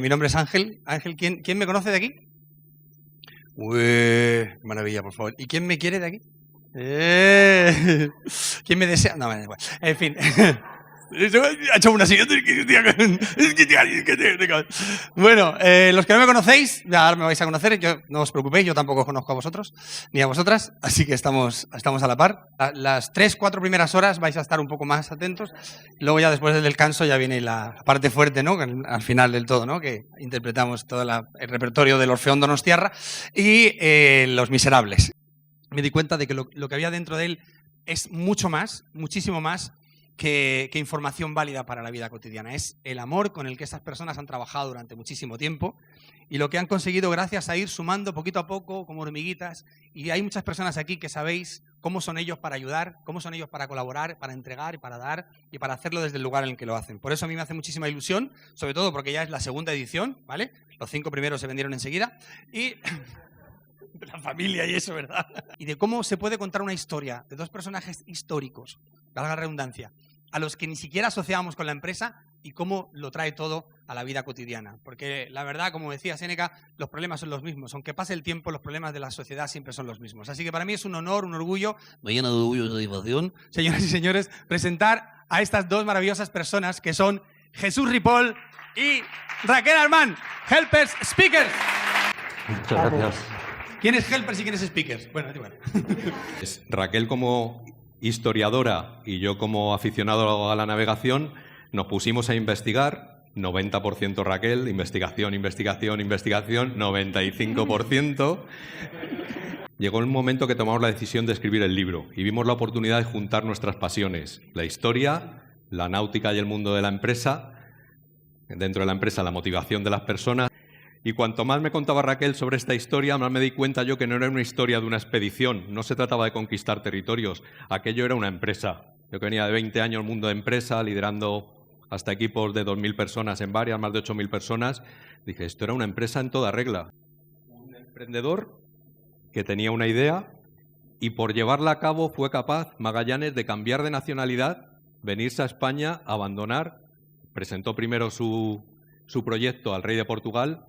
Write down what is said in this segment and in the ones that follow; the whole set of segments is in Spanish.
Mi nombre es Ángel. Ángel, ¿quién me conoce de aquí? Uy, maravilla, por favor. ¿Y quién me quiere de aquí? ¿Quién me desea? No, da igual. En fin. Ha hecho una siguiente. Bueno, los que no me conocéis, ya ahora me vais a conocer. No os preocupéis, yo tampoco os conozco a vosotros ni a vosotras, así que estamos a la par. Las 3-4 primeras horas vais a estar un poco más atentos. Luego ya después del descanso ya viene la parte fuerte, ¿no? Al final del todo, ¿no? Que interpretamos todo el repertorio del Orfeón Donostiarra y Los Miserables. Me di cuenta de que lo que había dentro de él es mucho más, muchísimo más que información válida para la vida cotidiana. Es el amor con el que esas personas han trabajado durante muchísimo tiempo y lo que han conseguido gracias a ir sumando poquito a poco como hormiguitas. Y hay muchas personas aquí que sabéis cómo son ellos para ayudar, cómo son ellos para colaborar, para entregar, para dar y para hacerlo desde el lugar en el que lo hacen. Por eso a mí me hace muchísima ilusión, sobre todo porque ya es la segunda edición, ¿vale? Los 5 primeros se vendieron enseguida y... la familia y eso, ¿verdad? Y de cómo se puede contar una historia de 2 personajes históricos, valga la redundancia, a los que ni siquiera asociábamos con la empresa y cómo lo trae todo a la vida cotidiana. Porque la verdad, como decía Séneca, los problemas son los mismos. Aunque pase el tiempo, los problemas de la sociedad siempre son los mismos. Así que para mí es un honor, un orgullo, me llena de orgullo y satisfacción, señoras y señores, presentar a estas 2 maravillosas personas que son Jesús Ripoll y Raquel Armán, Helpers Speakers. Muchas gracias. ¿Quién es Helpers y quién es Speakers? Bueno, igual. Raquel como historiadora y yo como aficionado a la navegación nos pusimos a investigar, 90% Raquel, investigación, 95%. Llegó el momento que tomamos la decisión de escribir el libro y vimos la oportunidad de juntar nuestras pasiones, la historia, la náutica y el mundo de la empresa, dentro de la empresa la motivación de las personas. Y cuanto más me contaba Raquel sobre esta historia, más me di cuenta yo que no era una historia de una expedición, no se trataba de conquistar territorios, aquello era una empresa. Yo que venía de 20 años, mundo de empresa, liderando hasta equipos de 2.000 personas en varias, más de 8.000 personas, dije, esto era una empresa en toda regla. Un emprendedor que tenía una idea y por llevarla a cabo fue capaz, Magallanes, de cambiar de nacionalidad, venirse a España, abandonar, presentó primero su proyecto al rey de Portugal,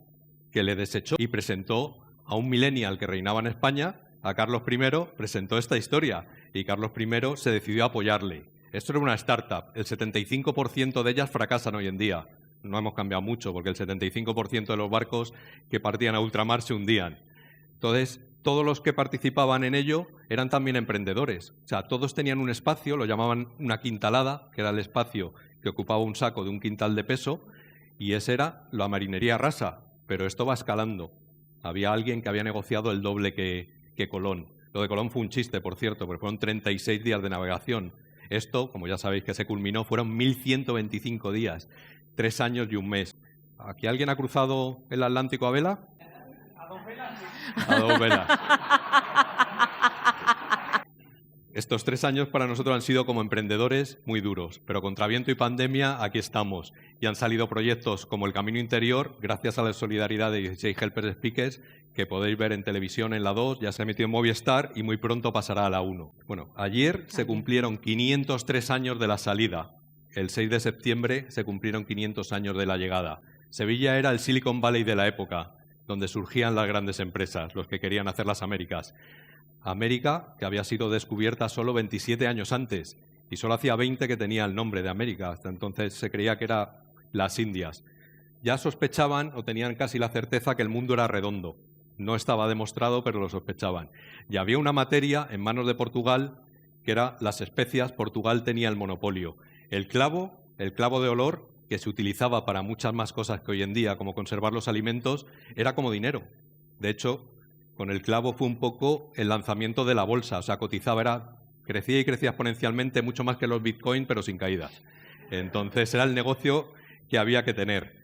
que le desechó y presentó a un millennial que reinaba en España, a Carlos I, presentó esta historia y Carlos I se decidió a apoyarle. Esto era una startup, el 75% de ellas fracasan hoy en día. No hemos cambiado mucho porque el 75% de los barcos que partían a ultramar se hundían. Entonces, todos los que participaban en ello eran también emprendedores. O sea, todos tenían un espacio, lo llamaban una quintalada, que era el espacio que ocupaba un saco de un quintal de peso, y esa era la marinería rasa. Pero esto va escalando. Había alguien que había negociado el doble que Colón. Lo de Colón fue un chiste, por cierto, porque fueron 36 días de navegación. Esto, como ya sabéis que se culminó, fueron 1.125 días, 3 años y un mes. ¿Aquí alguien ha cruzado el Atlántico a vela? A 2 velas. A 2 velas. Estos 3 años para nosotros han sido como emprendedores muy duros, pero contra viento y pandemia aquí estamos. Y han salido proyectos como el Camino Interior, gracias a la solidaridad de 16 Helpers Speakers, que podéis ver en televisión en la 2, ya se ha emitido en Movistar y muy pronto pasará a la 1. Bueno, ayer se cumplieron 503 años de la salida. El 6 de septiembre se cumplieron 500 años de la llegada. Sevilla era el Silicon Valley de la época, donde surgían las grandes empresas, los que querían hacer las Américas. América, que había sido descubierta solo 27 años antes, y solo hacía 20 que tenía el nombre de América. Hasta entonces se creía que era las Indias. Ya sospechaban, o tenían casi la certeza, que el mundo era redondo. No estaba demostrado, pero lo sospechaban. Y había una materia en manos de Portugal, que era las especias. Portugal tenía el monopolio. El clavo de olor, que se utilizaba para muchas más cosas que hoy en día, como conservar los alimentos, era como dinero. De hecho, con el clavo fue un poco el lanzamiento de la bolsa, o sea, cotizaba, crecía y crecía exponencialmente, mucho más que los bitcoins, pero sin caídas. Entonces era el negocio que había que tener.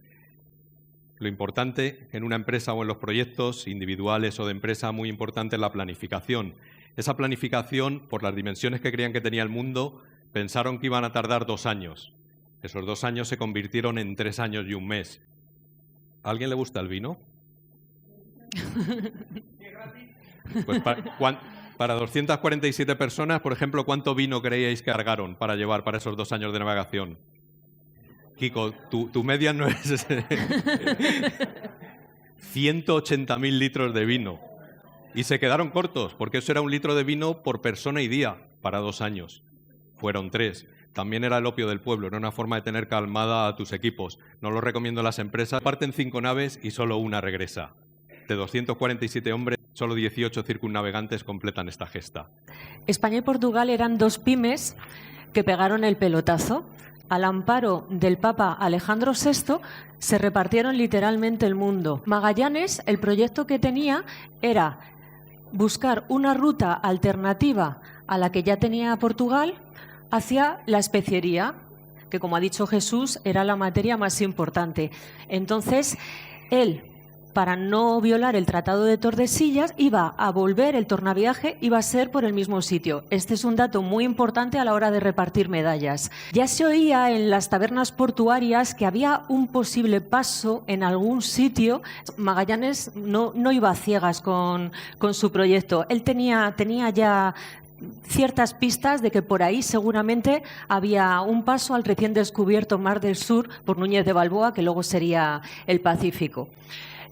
Lo importante en una empresa o en los proyectos individuales o de empresa, muy importante es la planificación. Esa planificación, por las dimensiones que creían que tenía el mundo, pensaron que iban a tardar 2 años. Esos 2 años se convirtieron en 3 años y un mes. ¿A alguien le gusta el vino? Pues para 247 personas, por ejemplo, ¿cuánto vino creíais que cargaron para llevar para esos 2 años de navegación? Kiko, tu media no es 180.000 litros de vino. Y se quedaron cortos, porque eso era 1 litro de vino por persona y día para 2 años. Fueron 3. También era el opio del pueblo, era una forma de tener calmada a tus equipos. No lo recomiendo a las empresas. Parten 5 naves y solo una regresa. De 247 hombres, solo 18 circunnavegantes completan esta gesta. España y Portugal eran 2 pymes que pegaron el pelotazo. Al amparo del Papa Alejandro VI, se repartieron literalmente el mundo. Magallanes, el proyecto que tenía era buscar una ruta alternativa a la que ya tenía Portugal hacia la especiería, que, como ha dicho Jesús, era la materia más importante. Entonces, él, para no violar el Tratado de Tordesillas, iba a volver, el tornaviaje iba a ser por el mismo sitio. Este es un dato muy importante a la hora de repartir medallas. Ya se oía en las tabernas portuarias que había un posible paso en algún sitio. Magallanes no iba a ciegas con su proyecto. Él tenía ya ciertas pistas de que por ahí seguramente había un paso al recién descubierto Mar del Sur por Núñez de Balboa, que luego sería el Pacífico.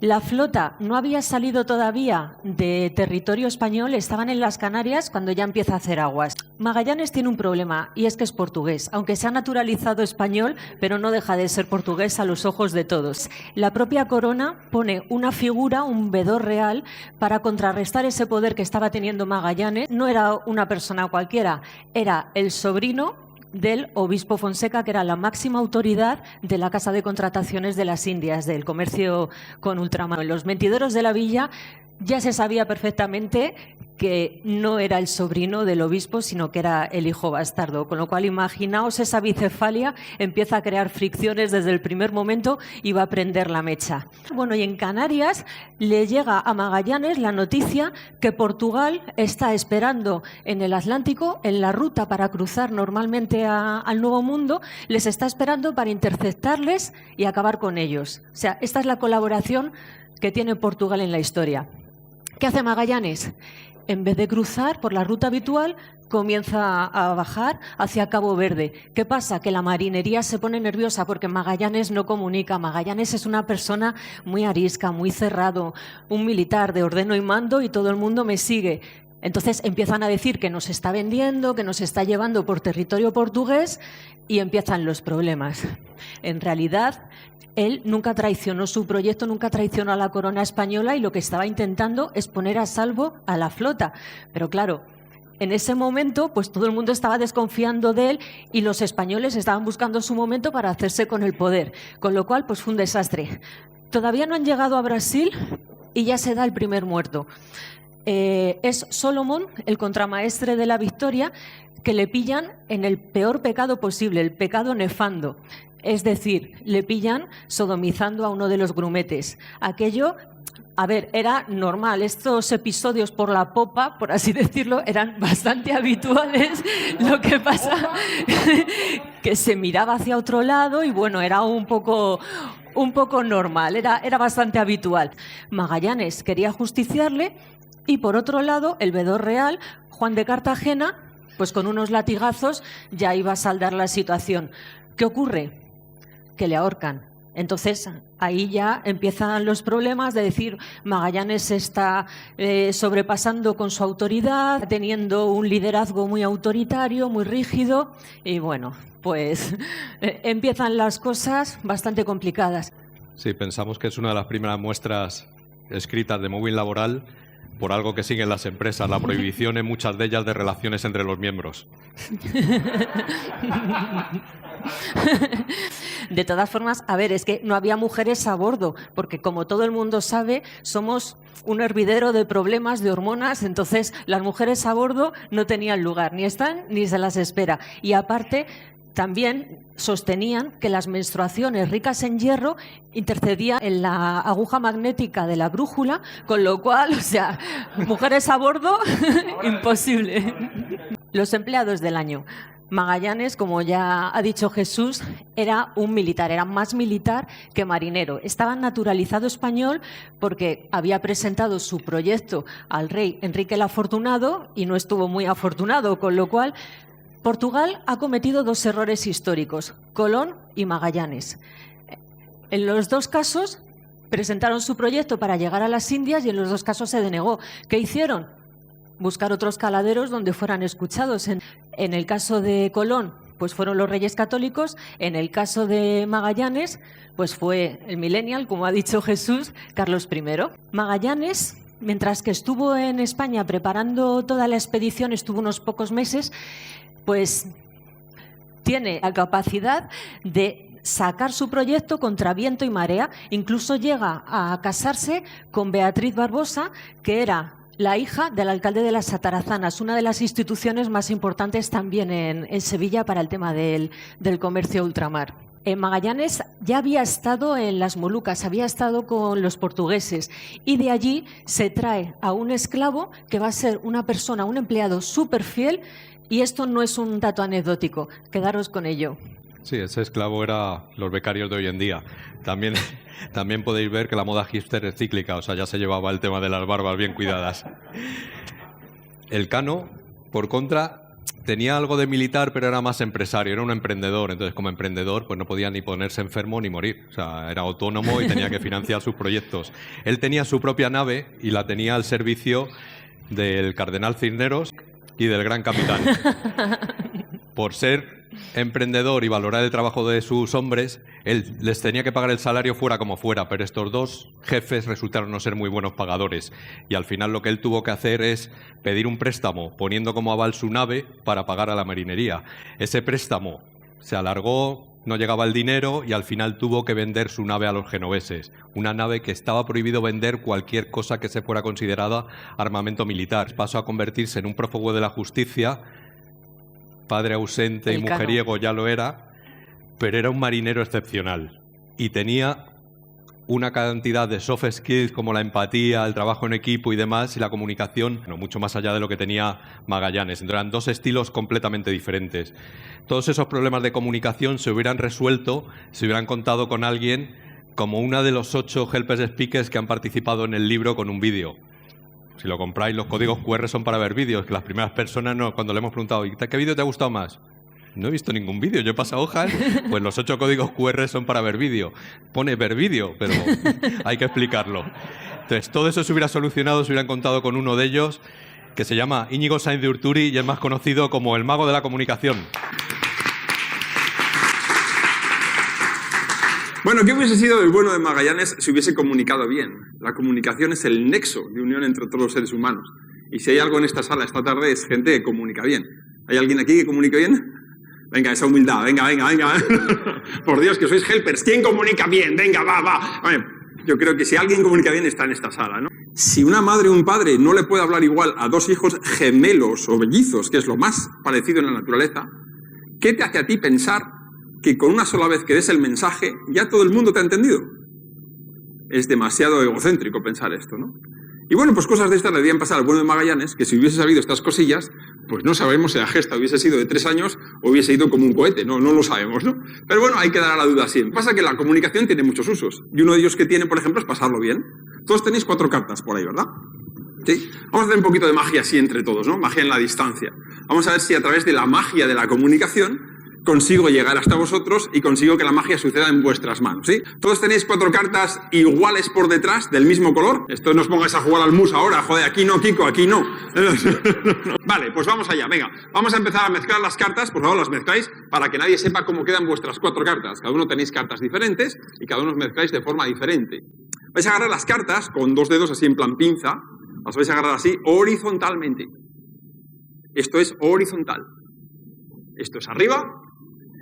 La flota no había salido todavía de territorio español, estaban en las Canarias cuando ya empieza a hacer aguas. Magallanes tiene un problema y es que es portugués, aunque se ha naturalizado español, pero no deja de ser portugués a los ojos de todos. La propia corona pone una figura, un vedor real, para contrarrestar ese poder que estaba teniendo Magallanes. No era una persona cualquiera, era el sobrino del obispo Fonseca, que era la máxima autoridad de la Casa de Contrataciones de las Indias, del comercio con ultramar. En los mentideros de la villa ya se sabía perfectamente que no era el sobrino del obispo, sino que era el hijo bastardo, con lo cual imaginaos esa bicefalia, empieza a crear fricciones desde el primer momento y va a prender la mecha. Bueno, y en Canarias le llega a Magallanes la noticia que Portugal está esperando en el Atlántico, en la ruta para cruzar normalmente al Nuevo Mundo, les está esperando para interceptarles y acabar con ellos. O sea, esta es la colaboración que tiene Portugal en la historia. ¿Qué hace Magallanes? En vez de cruzar por la ruta habitual, comienza a bajar hacia Cabo Verde. ¿Qué pasa? Que la marinería se pone nerviosa porque Magallanes no comunica. Magallanes es una persona muy arisca, muy cerrado, un militar de ordeno y mando y todo el mundo me sigue. Entonces empiezan a decir que nos está vendiendo, que nos está llevando por territorio portugués y empiezan los problemas. En realidad, él nunca traicionó su proyecto, nunca traicionó a la corona española y lo que estaba intentando es poner a salvo a la flota. Pero claro, en ese momento pues todo el mundo estaba desconfiando de él y los españoles estaban buscando su momento para hacerse con el poder. Con lo cual pues fue un desastre. Todavía no han llegado a Brasil y ya se da el primer muerto. Es Solomon, el contramaestre de la Victoria, que le pillan en el peor pecado posible, el pecado nefando. Es decir, le pillan sodomizando a uno de los grumetes. Aquello, a ver, era normal. Estos episodios por la popa, por así decirlo, eran bastante habituales. Lo que pasa que se miraba hacia otro lado y bueno, era un poco normal, era bastante habitual. Magallanes quería justiciarle y por otro lado, el vedor real, Juan de Cartagena, pues con unos latigazos ya iba a saldar la situación. ¿Qué ocurre? Que le ahorcan. Entonces, ahí ya empiezan los problemas de decir Magallanes se está sobrepasando con su autoridad, teniendo un liderazgo muy autoritario, muy rígido, y bueno, pues empiezan las cosas bastante complicadas. Sí, pensamos que es una de las primeras muestras escritas de móvil laboral por algo que siguen las empresas, la prohibición en muchas de ellas de relaciones entre los miembros. De todas formas, a ver, es que no había mujeres a bordo, porque como todo el mundo sabe, somos un hervidero de problemas, de hormonas, entonces las mujeres a bordo no tenían lugar, ni están ni se las espera. Y aparte, también sostenían que las menstruaciones ricas en hierro intercedían en la aguja magnética de la brújula, con lo cual, o sea, mujeres a bordo, imposible. Los empleados del año. Magallanes, como ya ha dicho Jesús, era un militar, era más militar que marinero. Estaba naturalizado español porque había presentado su proyecto al rey Enrique el Afortunado y no estuvo muy afortunado, con lo cual Portugal ha cometido dos errores históricos, Colón y Magallanes. En los dos casos presentaron su proyecto para llegar a las Indias y en los dos casos se denegó. ¿Qué hicieron? Buscar otros caladeros donde fueran escuchados. En el caso de Colón, pues fueron los Reyes Católicos. En el caso de Magallanes, pues fue el millennial, como ha dicho Jesús, Carlos I. Magallanes, mientras que estuvo en España preparando toda la expedición, estuvo unos pocos meses, pues tiene la capacidad de sacar su proyecto contra viento y marea. Incluso llega a casarse con Beatriz Barbosa, que era la hija del alcalde de las Atarazanas, una de las instituciones más importantes también en Sevilla para el tema del comercio ultramar. En Magallanes ya había estado en las Molucas, había estado con los portugueses y de allí se trae a un esclavo que va a ser una persona, un empleado súper fiel, y esto no es un dato anecdótico, quedaros con ello. Sí, ese esclavo era los becarios de hoy en día. También podéis ver que la moda hipster es cíclica, o sea, ya se llevaba el tema de las barbas bien cuidadas. El Cano, por contra, tenía algo de militar, pero era más empresario, era un emprendedor. Entonces, como emprendedor, pues no podía ni ponerse enfermo ni morir. O sea, era autónomo y tenía que financiar sus proyectos. Él tenía su propia nave y la tenía al servicio del cardenal Cisneros y del gran capitán. Por ser emprendedor y valorar el trabajo de sus hombres, él les tenía que pagar el salario fuera como fuera, pero estos dos jefes resultaron no ser muy buenos pagadores y al final lo que él tuvo que hacer es pedir un préstamo poniendo como aval su nave para pagar a la marinería. Ese préstamo se alargó, no llegaba el dinero y al final tuvo que vender su nave a los genoveses, una nave que estaba prohibido vender cualquier cosa que se fuera considerada armamento militar. Pasó a convertirse en un prófugo de la justicia, padre ausente y mujeriego ya lo era, pero era un marinero excepcional y tenía una cantidad de soft skills como la empatía, el trabajo en equipo y demás, y la comunicación, mucho más allá de lo que tenía Magallanes. Entonces, eran dos estilos completamente diferentes. Todos esos problemas de comunicación se hubieran resuelto si hubieran contado con alguien como una de los 8 helpers speakers que han participado en el libro con un vídeo. Si lo compráis, los códigos QR son para ver vídeos, que las primeras personas, cuando le hemos preguntado ¿qué vídeo te ha gustado más? No he visto ningún vídeo, yo he pasado hojas, pues los 8 códigos QR son para ver vídeo. Pone ver vídeo, pero hay que explicarlo. Entonces, todo eso se hubiera solucionado si hubieran contado con uno de ellos, que se llama Íñigo Sainz de Urturi y es más conocido como el mago de la comunicación. Bueno, ¿qué hubiese sido del bueno de Magallanes si hubiese comunicado bien? La comunicación es el nexo de unión entre todos los seres humanos. Y si hay algo en esta sala esta tarde es gente que comunica bien. ¿Hay alguien aquí que comunique bien? Venga, esa humildad, venga. Por Dios, que sois helpers. ¿Quién comunica bien? Venga, va. Bueno, yo creo que si alguien comunica bien está en esta sala, ¿no? Si una madre o un padre no le puede hablar igual a 2 hijos gemelos o mellizos, que es lo más parecido en la naturaleza, ¿qué te hace a ti pensar que con una sola vez que des el mensaje ya todo el mundo te ha entendido? Es demasiado egocéntrico pensar esto, ¿no? Y bueno, pues cosas de estas le debían pasar al bueno de Magallanes, que si hubiese sabido estas cosillas, pues no sabemos si la gesta hubiese sido de 3 años o hubiese ido como un cohete, no lo sabemos, ¿no? Pero bueno, hay que dar a la duda siempre. Pasa que la comunicación tiene muchos usos, y uno de ellos que tiene, por ejemplo, es pasarlo bien. Todos tenéis 4 cartas por ahí, ¿verdad? ¿Sí? Vamos a hacer un poquito de magia así entre todos, ¿no? Magia en la distancia. Vamos a ver si a través de la magia de la comunicación consigo llegar hasta vosotros y consigo que la magia suceda en vuestras manos, ¿sí? Todos tenéis 4 cartas iguales por detrás, del mismo color. Esto no os pongáis a jugar al mus ahora, joder, aquí no, Kiko, aquí no. Vale, pues vamos allá, venga. Vamos a empezar a mezclar las cartas, por favor, las mezcláis para que nadie sepa cómo quedan vuestras 4 cartas. Cada uno tenéis cartas diferentes y cada uno os mezcláis de forma diferente. Vais a agarrar las cartas con 2 dedos así en plan pinza, las vais a agarrar así horizontalmente. Esto es horizontal. Esto es arriba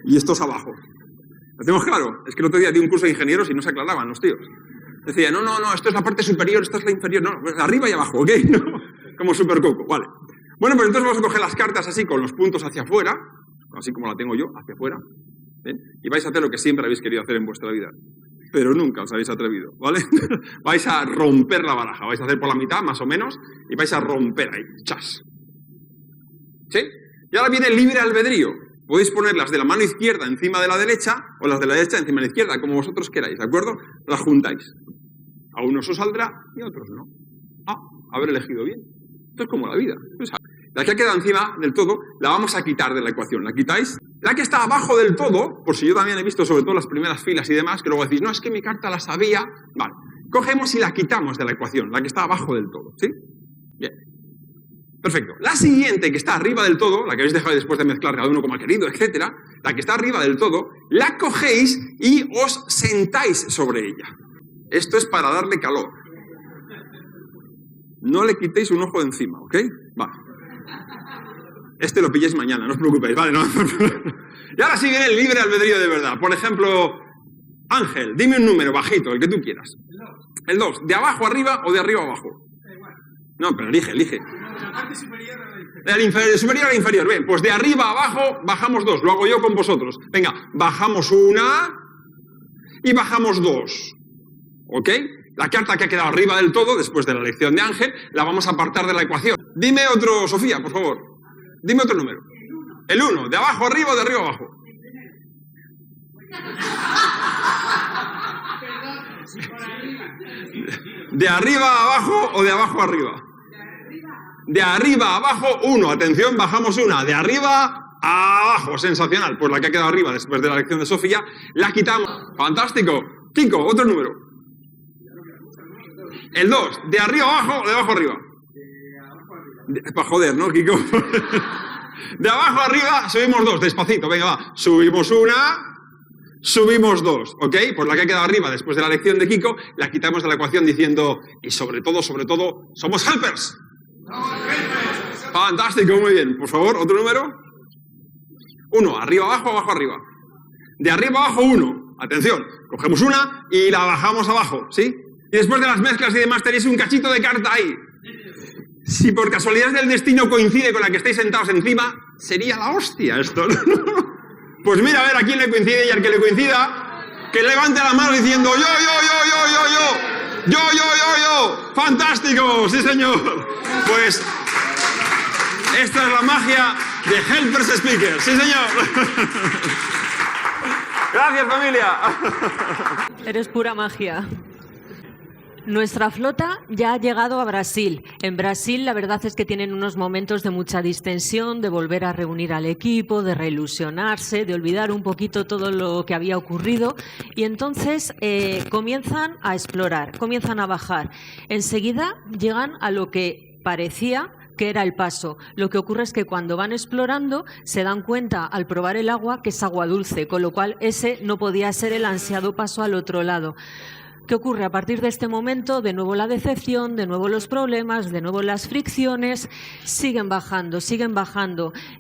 y esto es abajo. ¿Lo hacemos claro? Es que el otro día di un curso de ingenieros y no se aclaraban los tíos. Decía, no, esto es la parte superior, esto es la inferior, no, arriba y abajo, ¿ok? ¿No? Como super coco, vale. Bueno, pues entonces vamos a coger las cartas así con los puntos hacia afuera, así como la tengo yo, hacia afuera, ¿bien? Y vais a hacer lo que siempre habéis querido hacer en vuestra vida, pero nunca os habéis atrevido, ¿vale? Vais a romper la baraja, vais a hacer por la mitad, más o menos, y vais a romper ahí, chas. ¿Sí? Y ahora viene el libre albedrío. Podéis poner las de la mano izquierda encima de la derecha o las de la derecha encima de la izquierda, como vosotros queráis, ¿de acuerdo? Las juntáis. A unos os saldrá y a otros no. Haber elegido bien. Esto es como la vida. La que ha quedado encima del todo la vamos a quitar de la ecuación. ¿La quitáis? La que está abajo del todo, por si yo también he visto sobre todo las primeras filas y demás, que luego decís, no, es que mi carta la sabía. Vale, cogemos y la quitamos de la ecuación, la que está abajo del todo, ¿sí? Bien. Perfecto. La siguiente, que está arriba del todo, la que habéis dejado después de mezclar cada uno como ha querido, etcétera, la que está arriba del todo, la cogéis y os sentáis sobre ella. Esto es para darle calor. No le quitéis un ojo de encima, ¿ok? Vale. Este lo pilléis mañana, no os preocupéis, ¿vale? No. Y ahora sí viene el libre albedrío de verdad. Por ejemplo, Ángel, dime un número bajito, el que tú quieras. El 2, ¿de abajo arriba o de arriba abajo? No, pero elige. De superior al inferior. Bien, pues de arriba a abajo bajamos 2. Lo hago yo con vosotros. Venga, bajamos 1 y bajamos 2. ¿Ok? La carta que ha quedado arriba del todo, después de la lección de Ángel, la vamos a apartar de la ecuación. Dime otro, Sofía, por favor. Dime otro número. El 1, ¿de abajo arriba o de arriba abajo? ¿De arriba a abajo o de abajo a arriba? De arriba a abajo, 1. Atención, bajamos 1. De arriba a abajo, sensacional. Pues la que ha quedado arriba después de la lección de Sofía, la quitamos. Fantástico. Kiko, otro número. El 2. ¿De arriba a abajo o de abajo a arriba? Para joder, ¿no, Kiko? De abajo a arriba subimos 2. Despacito, venga, va. Subimos 1. Subimos 2, ¿ok? Pues la que ha quedado arriba después de la lección de Kiko, la quitamos de la ecuación diciendo, y sobre todo, somos helpers. Fantástico, muy bien. Por favor, otro número. 1, arriba abajo, abajo arriba. De arriba abajo 1. Atención, cogemos una y la bajamos abajo, ¿sí? Y después de las mezclas y demás tenéis un cachito de carta ahí. Si por casualidad del destino coincide con la que estáis sentados encima, sería la hostia esto, ¿no? Pues mira, a ver a quién le coincide y al que le coincida, que levante la mano diciendo yo. ¡Fantástico! ¡Sí, señor! Pues esta es la magia de Helpers Speakers. ¡Sí, señor! Gracias, familia. Eres pura magia. Nuestra flota ya ha llegado a Brasil. En Brasil la verdad es que tienen unos momentos de mucha distensión, de volver a reunir al equipo, de reilusionarse, de olvidar un poquito todo lo que había ocurrido y entonces comienzan a explorar, comienzan a bajar. Enseguida llegan a lo que parecía que era el paso. Lo que ocurre es que cuando van explorando se dan cuenta al probar el agua que es agua dulce, con lo cual ese no podía ser el ansiado paso al otro lado. ¿Qué ocurre? A partir de este momento, de nuevo la decepción, de nuevo los problemas, de nuevo las fricciones, siguen bajando.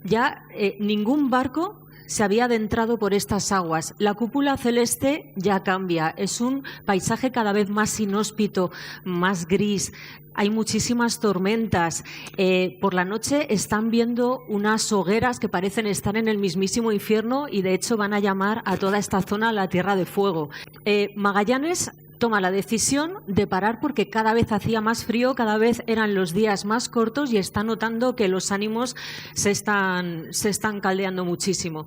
Ya ningún barco se había adentrado por estas aguas. La cúpula celeste ya cambia, es un paisaje cada vez más inhóspito, más gris. Hay muchísimas tormentas. Por la noche están viendo unas hogueras que parecen estar en el mismísimo infierno y de hecho van a llamar a toda esta zona la Tierra de Fuego. Magallanes toma la decisión de parar porque cada vez hacía más frío, cada vez eran los días más cortos y está notando que los ánimos se están caldeando muchísimo.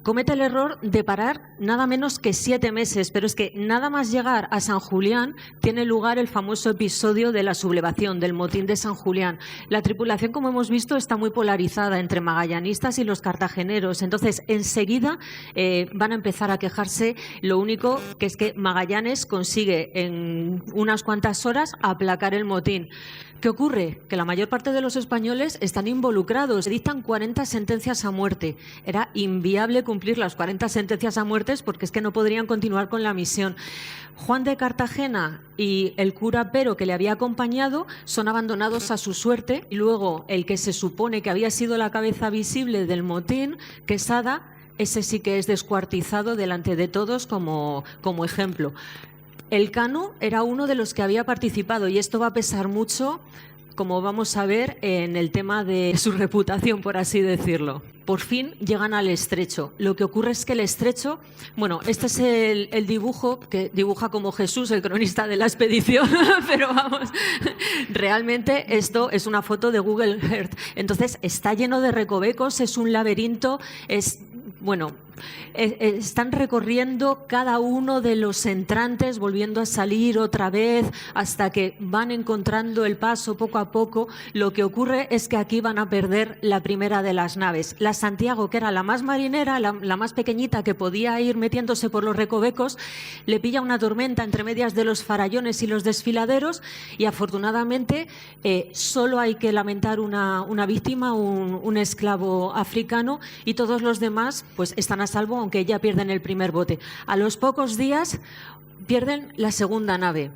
Comete el error de parar nada menos que 7 meses, pero es que nada más llegar a San Julián tiene lugar el famoso episodio de la sublevación, del motín de San Julián. La tripulación, como hemos visto, está muy polarizada entre magallanistas y los cartageneros, entonces enseguida van a empezar a quejarse. Lo único que es que Magallanes consigue en unas cuantas horas aplacar el motín. ¿Qué ocurre? Que la mayor parte de los españoles están involucrados. Se dictan 40 sentencias a muerte. Era inviable cumplir las 40 sentencias a muerte porque es que no podrían continuar con la misión. Juan de Cartagena y el cura Pero, que le había acompañado, son abandonados a su suerte. Y luego el que se supone que había sido la cabeza visible del motín, Quesada, ese sí que es descuartizado delante de todos como ejemplo. Elcano era uno de los que había participado y esto va a pesar mucho, como vamos a ver, en el tema de su reputación, por así decirlo. Por fin llegan al estrecho. Lo que ocurre es que el estrecho, bueno, este es el dibujo que dibuja como Jesús, el cronista de la expedición, pero vamos, realmente esto es una foto de Google Earth. Entonces está lleno de recovecos, es un laberinto, bueno, Están recorriendo cada uno de los entrantes, volviendo a salir otra vez, hasta que van encontrando el paso poco a poco. Lo que ocurre es que aquí van a perder la primera de las naves. La Santiago, que era la más marinera, la más pequeñita, que podía ir metiéndose por los recovecos, le pilla una tormenta entre medias de los farallones y los desfiladeros, y afortunadamente solo hay que lamentar una víctima, un esclavo africano, y todos los demás pues están a salvo, aunque ya pierden el primer bote. A los pocos días pierden la segunda nave.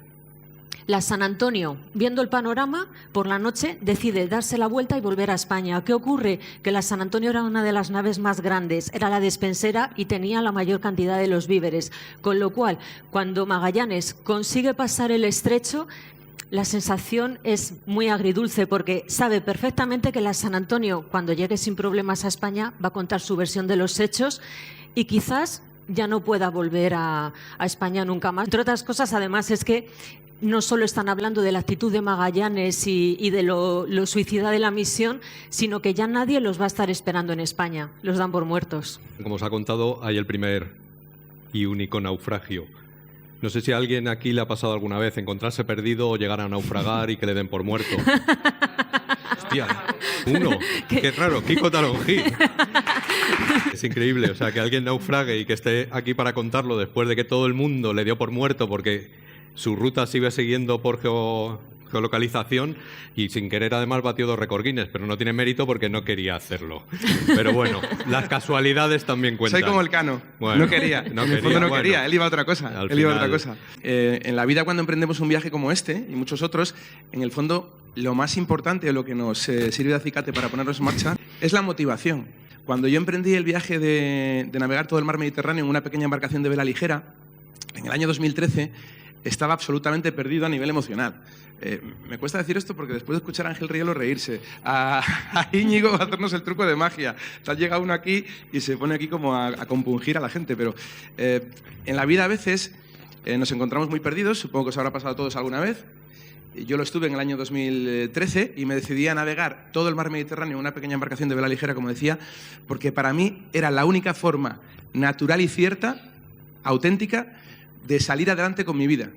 La San Antonio, viendo el panorama, por la noche decide darse la vuelta y volver a España. ¿Qué ocurre? Que la San Antonio era una de las naves más grandes, era la despensera y tenía la mayor cantidad de los víveres. Con lo cual, cuando Magallanes consigue pasar el estrecho, la sensación es muy agridulce, porque sabe perfectamente que la San Antonio, cuando llegue sin problemas a España, va a contar su versión de los hechos y quizás ya no pueda volver a España nunca más. Entre otras cosas, además, es que no solo están hablando de la actitud de Magallanes y de lo suicida de la misión, sino que ya nadie los va a estar esperando en España. Los dan por muertos. Como os ha contado, hay el primer y único naufragio. No sé si a alguien aquí le ha pasado alguna vez encontrarse perdido o llegar a naufragar y que le den por muerto. Hostia, uno. Qué raro, Kiko Talonjí. Es increíble, o sea, que alguien naufrague y que esté aquí para contarlo después de que todo el mundo le dio por muerto porque su ruta sigue siguiendo por geolocalización y sin querer además batió 2 récord Guinness, pero no tiene mérito porque no quería hacerlo. Pero bueno, las casualidades también cuentan. Soy como el Cano. Bueno, no quería. En el fondo no quería. Él iba a otra cosa. En la vida, cuando emprendemos un viaje como este y muchos otros, en el fondo lo más importante o lo que nos sirve de acicate para ponernos en marcha es la motivación. Cuando yo emprendí el viaje de navegar todo el mar Mediterráneo en una pequeña embarcación de vela ligera, en el año 2013, estaba absolutamente perdido a nivel emocional. Me cuesta decir esto porque después de escuchar a Ángel Rielo reírse, a Íñigo hacernos el truco de magia, llega uno aquí y se pone aquí como a compungir a la gente, pero en la vida a veces nos encontramos muy perdidos, supongo que os habrá pasado a todos alguna vez. Yo lo estuve en el año 2013 y me decidí a navegar todo el mar Mediterráneo en una pequeña embarcación de vela ligera, como decía, porque para mí era la única forma natural y cierta, auténtica, de salir adelante con mi vida.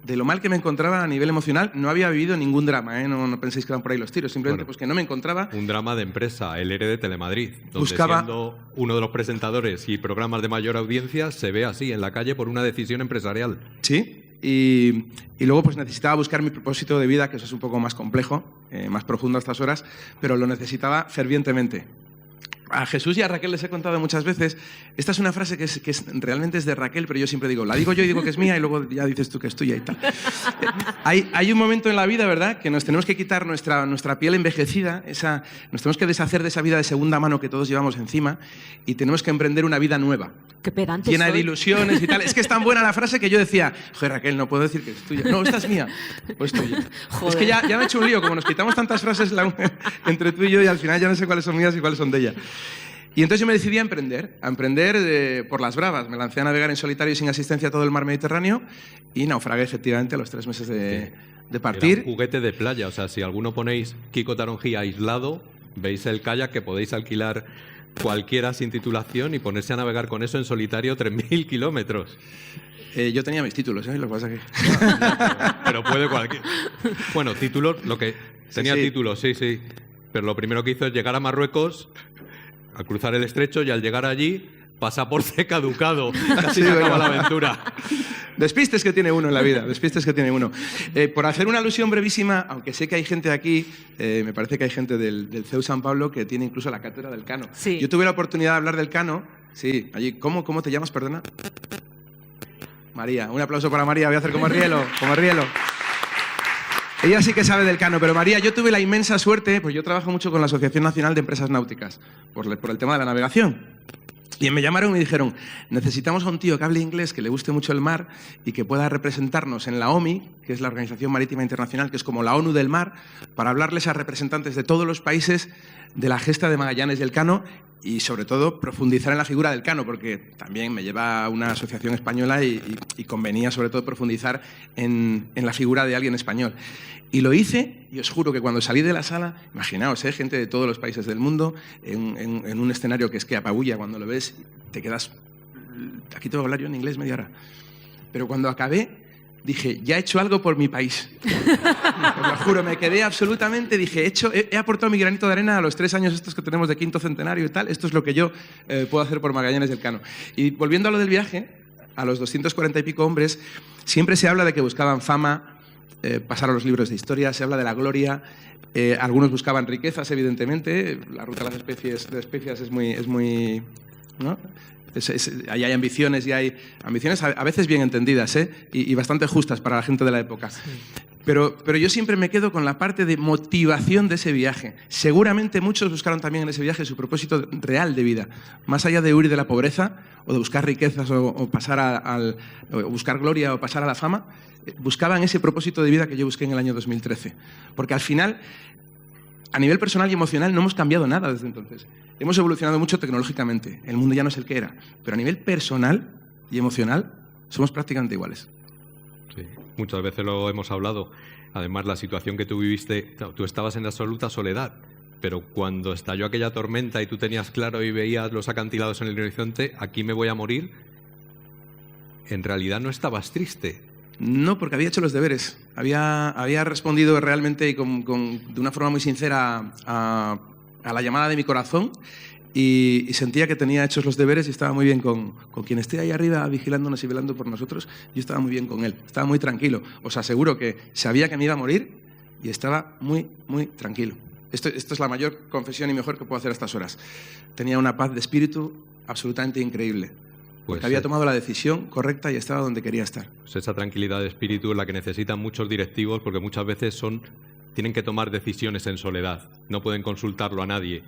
De lo mal que me encontraba a nivel emocional, no había vivido ningún drama, ¿eh? No penséis que van por ahí los tiros, simplemente pues que no me encontraba. Un drama de empresa, el ERE de Telemadrid, donde buscaba... siendo uno de los presentadores y programas de mayor audiencia, se ve así en la calle por una decisión empresarial. Sí, y luego pues necesitaba buscar mi propósito de vida, que eso es un poco más complejo, más profundo a estas horas, pero lo necesitaba fervientemente. A Jesús y a Raquel les he contado muchas veces, esta es una frase que realmente es de Raquel, pero yo siempre digo, la digo yo y digo que es mía y luego ya dices tú que es tuya y tal. Hay un momento en la vida, ¿verdad?, que nos tenemos que quitar nuestra piel envejecida, nos tenemos que deshacer de esa vida de segunda mano que todos llevamos encima y tenemos que emprender una vida nueva. Qué pedante llena soy. de ilusiones y tal. Es que es tan buena la frase que yo decía, joder, Raquel, no puedo decir que es tuya. No, esta es mía. Pues tuya. Joder. Es que ya me he hecho un lío, como nos quitamos tantas frases entre tú y yo y al final ya no sé cuáles son mías y cuáles son de ella. Y entonces yo me decidí a emprender por las bravas. Me lancé a navegar en solitario y sin asistencia todo el mar Mediterráneo y naufragué efectivamente a los 3 meses de partir. Era un juguete de playa, o sea, si alguno ponéis Kiko Talonjí aislado, veis el kayak que podéis alquilar cualquiera sin titulación y ponerse a navegar con eso en solitario 3.000 kilómetros. Yo tenía mis títulos, ¿eh? Lo que pasa que... Pero puede cualquier... Bueno, títulos, tenía sí. títulos, sí. Pero lo primero que hizo es llegar a Marruecos, a cruzar el estrecho y al llegar allí, pasaporte caducado. Casi se acaba la aventura. Despistes que tiene uno en la vida, despistes que tiene uno. Por hacer una alusión brevísima, aunque sé que hay gente aquí, me parece que hay gente del CEU San Pablo que tiene incluso la cátedra del Cano. Sí. Yo tuve la oportunidad de hablar del Cano, sí, allí. ¿Cómo te llamas, perdona? María. Un aplauso para María, voy a hacer como Rielo. Ella sí que sabe del Cano, pero María, yo tuve la inmensa suerte, pues yo trabajo mucho con la Asociación Nacional de Empresas Náuticas, por el tema de la navegación. Y me llamaron y me dijeron, necesitamos a un tío que hable inglés, que le guste mucho el mar y que pueda representarnos en la OMI, que es la Organización Marítima Internacional, que es como la ONU del mar, para hablarles a representantes de todos los países de la gesta de Magallanes y el Cano y, sobre todo, profundizar en la figura del Cano, porque también me lleva a una asociación española y convenía, sobre todo, profundizar en la figura de alguien español. Y lo hice y os juro que cuando salí de la sala, imaginaos, gente de todos los países del mundo, en un escenario que es que apabulla, cuando lo ves, te quedas... Aquí tengo que hablar yo en inglés media hora. Pero cuando acabé, dije, ya he hecho algo por mi país. Os lo juro, me quedé absolutamente, dije, he aportado mi granito de arena a los 3 años estos que tenemos de quinto centenario y tal, esto es lo que yo puedo hacer por Magallanes del Cano. Y volviendo a lo del viaje, a los 240 y pico hombres, siempre se habla de que buscaban fama, pasar a los libros de historia, se habla de la gloria, algunos buscaban riquezas, evidentemente, la ruta de las especias es muy ¿no? Ahí hay ambiciones y hay ambiciones a veces bien entendidas y bastante justas para la gente de la época. Sí. Pero yo siempre me quedo con la parte de motivación de ese viaje. Seguramente muchos buscaron también en ese viaje su propósito real de vida. Más allá de huir de la pobreza o de buscar riquezas o pasar o buscar gloria o pasar a la fama, buscaban ese propósito de vida que yo busqué en el año 2013. Porque al final, a nivel personal y emocional, no hemos cambiado nada desde entonces. Hemos evolucionado mucho tecnológicamente. El mundo ya no es el que era. Pero a nivel personal y emocional, somos prácticamente iguales. Sí, muchas veces lo hemos hablado. Además, la situación que tú viviste, tú estabas en absoluta soledad, pero cuando estalló aquella tormenta y tú tenías claro y veías los acantilados en el horizonte, aquí me voy a morir, en realidad no estabas triste. No, porque había hecho los deberes. Había respondido realmente y de una forma muy sincera a la llamada de mi corazón y sentía que tenía hechos los deberes y estaba muy bien con quien esté ahí arriba vigilándonos y velando por nosotros. Yo estaba muy bien con él, estaba muy tranquilo. Os aseguro que sabía que me iba a morir y estaba muy, muy tranquilo. Esto es la mayor confesión y mejor que puedo hacer a estas horas. Tenía una paz de espíritu absolutamente increíble. Porque había tomado la decisión correcta y estaba donde quería estar. Pues esa tranquilidad de espíritu es la que necesitan muchos directivos, porque muchas veces tienen que tomar decisiones en soledad. No pueden consultarlo a nadie.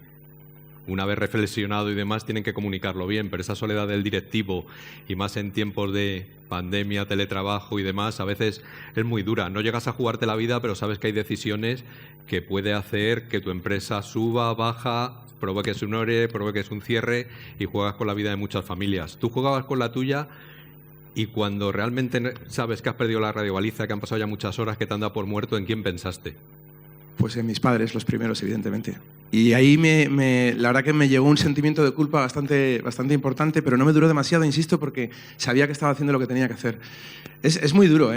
Una vez reflexionado y demás, tienen que comunicarlo bien, pero esa soledad del directivo, y más en tiempos de pandemia, teletrabajo y demás, a veces es muy dura. No llegas a jugarte la vida, pero sabes que hay decisiones que puede hacer que tu empresa suba, baja, provoques un ERE, provoques un cierre y juegas con la vida de muchas familias. Tú jugabas con la tuya y cuando realmente sabes que has perdido la radiobaliza, que han pasado ya muchas horas, que te han dado por muerto, ¿en quién pensaste? Pues en mis padres, los primeros, evidentemente. Y ahí la verdad que me llegó un sentimiento de culpa bastante importante, pero no me duró demasiado, insisto, porque sabía que estaba haciendo lo que tenía que hacer. Es muy duro,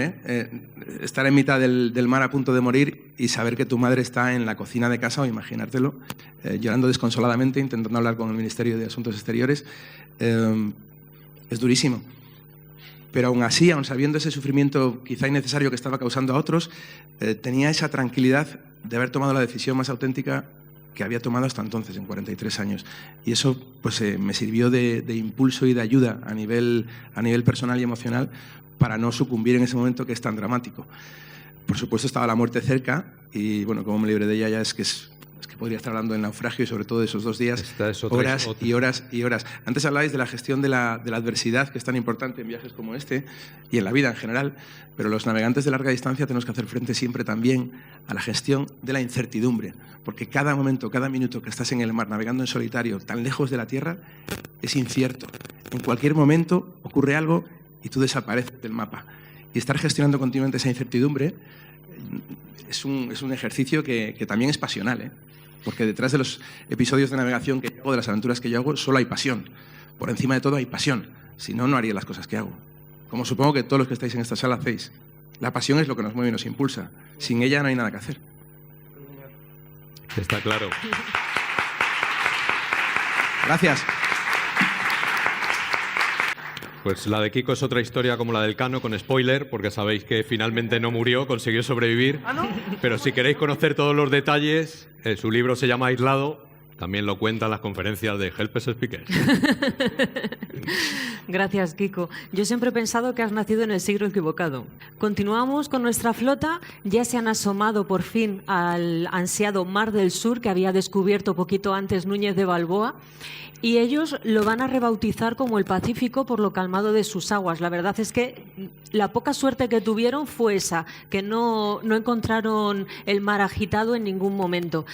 estar en mitad del mar a punto de morir y saber que tu madre está en la cocina de casa, o imaginártelo, llorando desconsoladamente, intentando hablar con el Ministerio de Asuntos Exteriores. Es durísimo. Pero aún así, aún sabiendo ese sufrimiento quizá innecesario que estaba causando a otros, tenía esa tranquilidad de haber tomado la decisión más auténtica que había tomado hasta entonces, en 43 años. Y eso pues, me sirvió de impulso y de ayuda a nivel personal y emocional para no sucumbir en ese momento que es tan dramático. Por supuesto estaba la muerte cerca y bueno, como me libré de ella ya es que podría estar hablando del naufragio y sobre todo de esos 2 días, horas y horas y horas. Antes hablabais de la gestión de la adversidad, que es tan importante en viajes como este y en la vida en general, pero los navegantes de larga distancia tenemos que hacer frente siempre también a la gestión de la incertidumbre, porque cada momento, cada minuto que estás en el mar navegando en solitario, tan lejos de la tierra, es incierto. En cualquier momento ocurre algo y tú desapareces del mapa. Y estar gestionando continuamente esa incertidumbre es un ejercicio que también es pasional, porque detrás de los episodios de navegación que yo hago, de las aventuras que yo hago, solo hay pasión. Por encima de todo hay pasión. Si no, no haría las cosas que hago. Como supongo que todos los que estáis en esta sala hacéis. La pasión es lo que nos mueve y nos impulsa. Sin ella no hay nada que hacer. Está claro. Gracias. Pues la de Kiko es otra historia como la del Cano, con spoiler, porque sabéis que finalmente no murió, consiguió sobrevivir. ¿Ah, no? Pero si queréis conocer todos los detalles, su libro se llama Aislado, también lo cuentan las conferencias de Help Speakers. Gracias, Kiko. Yo siempre he pensado que has nacido en el siglo equivocado. Continuamos con nuestra flota. Ya se han asomado por fin al ansiado Mar del Sur que había descubierto poquito antes Núñez de Balboa. Y ellos lo van a rebautizar como el Pacífico por lo calmado de sus aguas. La verdad es que la poca suerte que tuvieron fue esa, que no encontraron el mar agitado en ningún momento.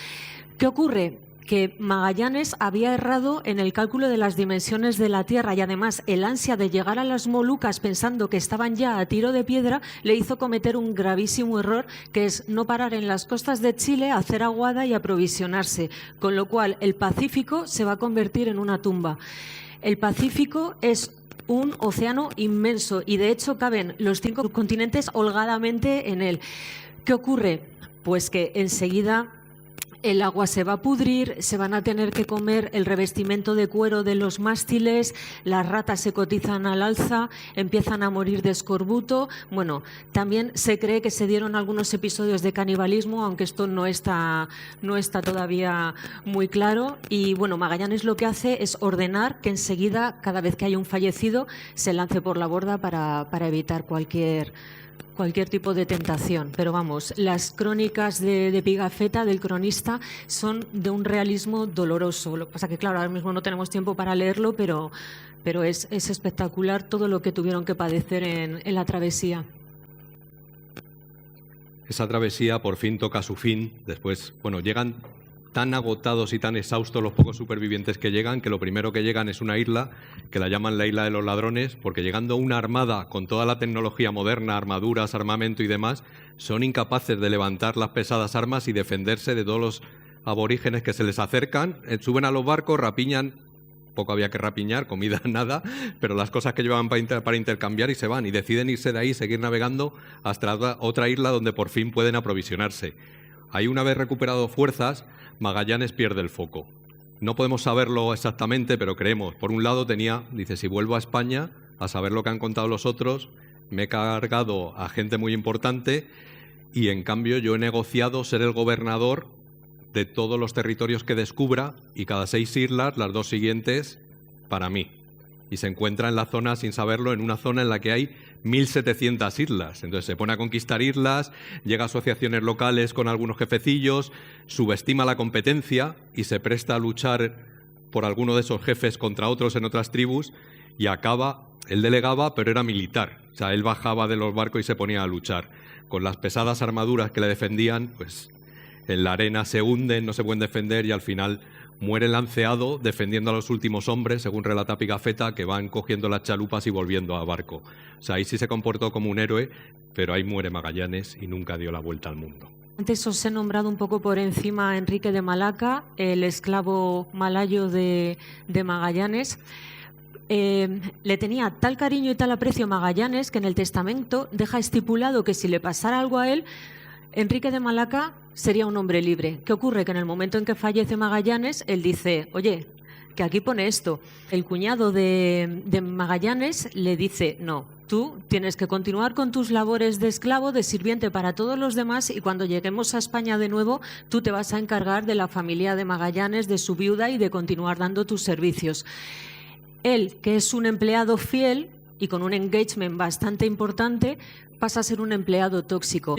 ¿Qué ocurre? que Magallanes había errado en el cálculo de las dimensiones de la Tierra y además el ansia de llegar a las Molucas pensando que estaban ya a tiro de piedra le hizo cometer un gravísimo error, que es no parar en las costas de Chile, hacer aguada y aprovisionarse, con lo cual el Pacífico se va a convertir en una tumba. El Pacífico es un océano inmenso y de hecho caben los 5 continentes holgadamente en él. ¿Qué ocurre? Pues que enseguida el agua se va a pudrir, se van a tener que comer el revestimiento de cuero de los mástiles, las ratas se cotizan al alza, empiezan a morir de escorbuto. Bueno, también se cree que se dieron algunos episodios de canibalismo, aunque esto no está todavía muy claro. Y bueno, Magallanes lo que hace es ordenar que enseguida, cada vez que haya un fallecido, se lance por la borda para evitar cualquier tipo de tentación. Pero vamos, las crónicas de Pigafetta, del cronista, son de un realismo doloroso. Lo que pasa que, claro, ahora mismo no tenemos tiempo para leerlo, pero es espectacular todo lo que tuvieron que padecer en la travesía. Esa travesía por fin toca su fin. Después, bueno, llegan tan agotados y tan exhaustos los pocos supervivientes que llegan, que lo primero que llegan es una isla, que la llaman la isla de los ladrones, porque llegando una armada con toda la tecnología moderna, armaduras, armamento y demás, son incapaces de levantar las pesadas armas y defenderse de todos los aborígenes que se les acercan, suben a los barcos, rapiñan, poco había que rapiñar, comida nada, pero las cosas que llevaban para intercambiar y se van, y deciden irse de ahí, seguir navegando hasta otra isla donde por fin pueden aprovisionarse. Ahí, una vez recuperado fuerzas, Magallanes pierde el foco. No podemos saberlo exactamente, pero creemos. Por un lado dice, si vuelvo a España a saber lo que han contado los otros, me he cargado a gente muy importante y en cambio yo he negociado ser el gobernador de todos los territorios que descubra y cada 6 islas, las 2 siguientes, para mí. Y se encuentra en la zona, sin saberlo, en una zona en la que hay 1.700 islas. Entonces se pone a conquistar islas, llega a asociaciones locales con algunos jefecillos, subestima la competencia y se presta a luchar por alguno de esos jefes contra otros en otras tribus y acaba, él delegaba, pero era militar. O sea, él bajaba de los barcos y se ponía a luchar. Con las pesadas armaduras que le defendían, pues en la arena se hunden, no se pueden defender y al final muere lanceado defendiendo a los últimos hombres, según relata Pigafetta, que van cogiendo las chalupas y volviendo a barco. O sea, ahí sí se comportó como un héroe, pero ahí muere Magallanes y nunca dio la vuelta al mundo. Antes os he nombrado un poco por encima a Enrique de Malaca, el esclavo malayo de Magallanes. Le tenía tal cariño y tal aprecio a Magallanes que en el testamento deja estipulado que si le pasara algo a él, Enrique de Malaca sería un hombre libre. ¿Qué ocurre? Que en el momento en que fallece Magallanes, él dice, oye, que aquí pone esto. El cuñado de Magallanes le dice, no, tú tienes que continuar con tus labores de esclavo, de sirviente para todos los demás y cuando lleguemos a España de nuevo, tú te vas a encargar de la familia de Magallanes, de su viuda y de continuar dando tus servicios. Él, que es un empleado fiel y con un engagement bastante importante, pasa a ser un empleado tóxico.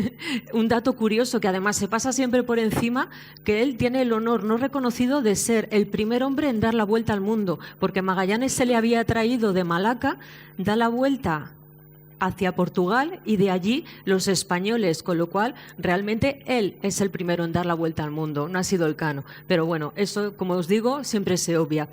Un dato curioso que además se pasa siempre por encima, que él tiene el honor no reconocido de ser el primer hombre en dar la vuelta al mundo, porque Magallanes se le había traído de Malaca, da la vuelta hacia Portugal y de allí los españoles, con lo cual realmente él es el primero en dar la vuelta al mundo, no ha sido Elcano. Pero bueno, eso, como os digo, siempre se obvia.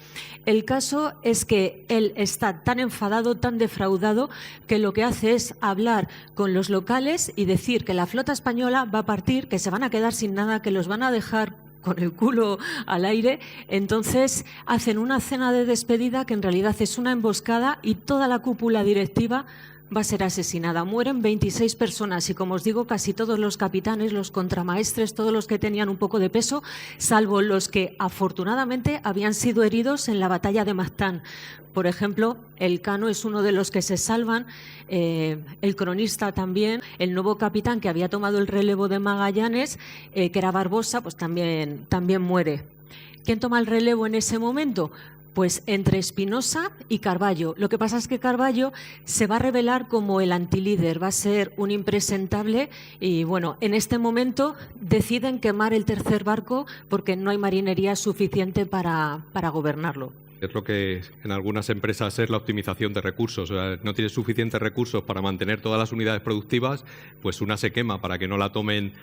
El caso es que él está tan enfadado, tan defraudado, que lo que hace es hablar con los locales y decir que la flota española va a partir, que se van a quedar sin nada, que los van a dejar con el culo al aire. Entonces hacen una cena de despedida que en realidad es una emboscada y toda la cúpula directiva va a ser asesinada. Mueren 26 personas y, como os digo, casi todos los capitanes, los contramaestres, todos los que tenían un poco de peso, salvo los que afortunadamente habían sido heridos en la batalla de Mactán. Por ejemplo, Elcano es uno de los que se salvan, el cronista también, el nuevo capitán que había tomado el relevo de Magallanes, que era Barbosa, pues también muere. ¿Quién toma el relevo en ese momento? Pues entre Espinosa y Carballo. Lo que pasa es que Carballo se va a revelar como el antilíder, va a ser un impresentable y bueno, en este momento deciden quemar el tercer barco porque no hay marinería suficiente para gobernarlo. Es lo que en algunas empresas es la optimización de recursos. O sea, no tienes suficientes recursos para mantener todas las unidades productivas, pues una se quema para que no la tomen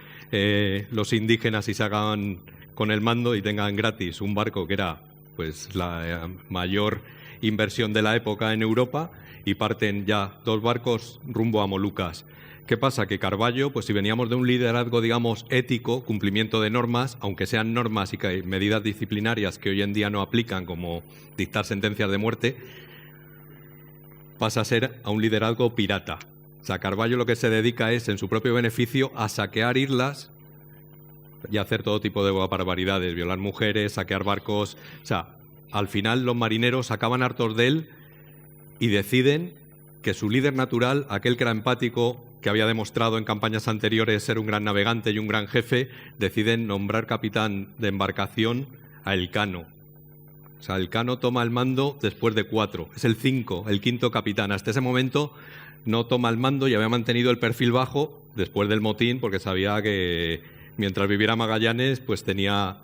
los indígenas y se hagan con el mando y tengan gratis un barco que era pues la mayor inversión de la época en Europa, y parten ya 2 barcos rumbo a Molucas. ¿Qué pasa? Que Carballo, pues si veníamos de un liderazgo, digamos, ético, cumplimiento de normas, aunque sean normas y que hay medidas disciplinarias que hoy en día no aplican, como dictar sentencias de muerte, pasa a ser a un liderazgo pirata. O sea, Carballo lo que se dedica es, en su propio beneficio, a saquear islas y hacer todo tipo de barbaridades, violar mujeres, saquear barcos. O sea, al final los marineros acaban hartos de él y deciden que su líder natural, aquel que era empático, que había demostrado en campañas anteriores ser un gran navegante y un gran jefe, deciden nombrar capitán de embarcación a Elcano. O sea, Elcano toma el mando después de 4. Es el 5, el quinto capitán. Hasta ese momento no toma el mando y había mantenido el perfil bajo después del motín, porque sabía que mientras viviera Magallanes, pues tenía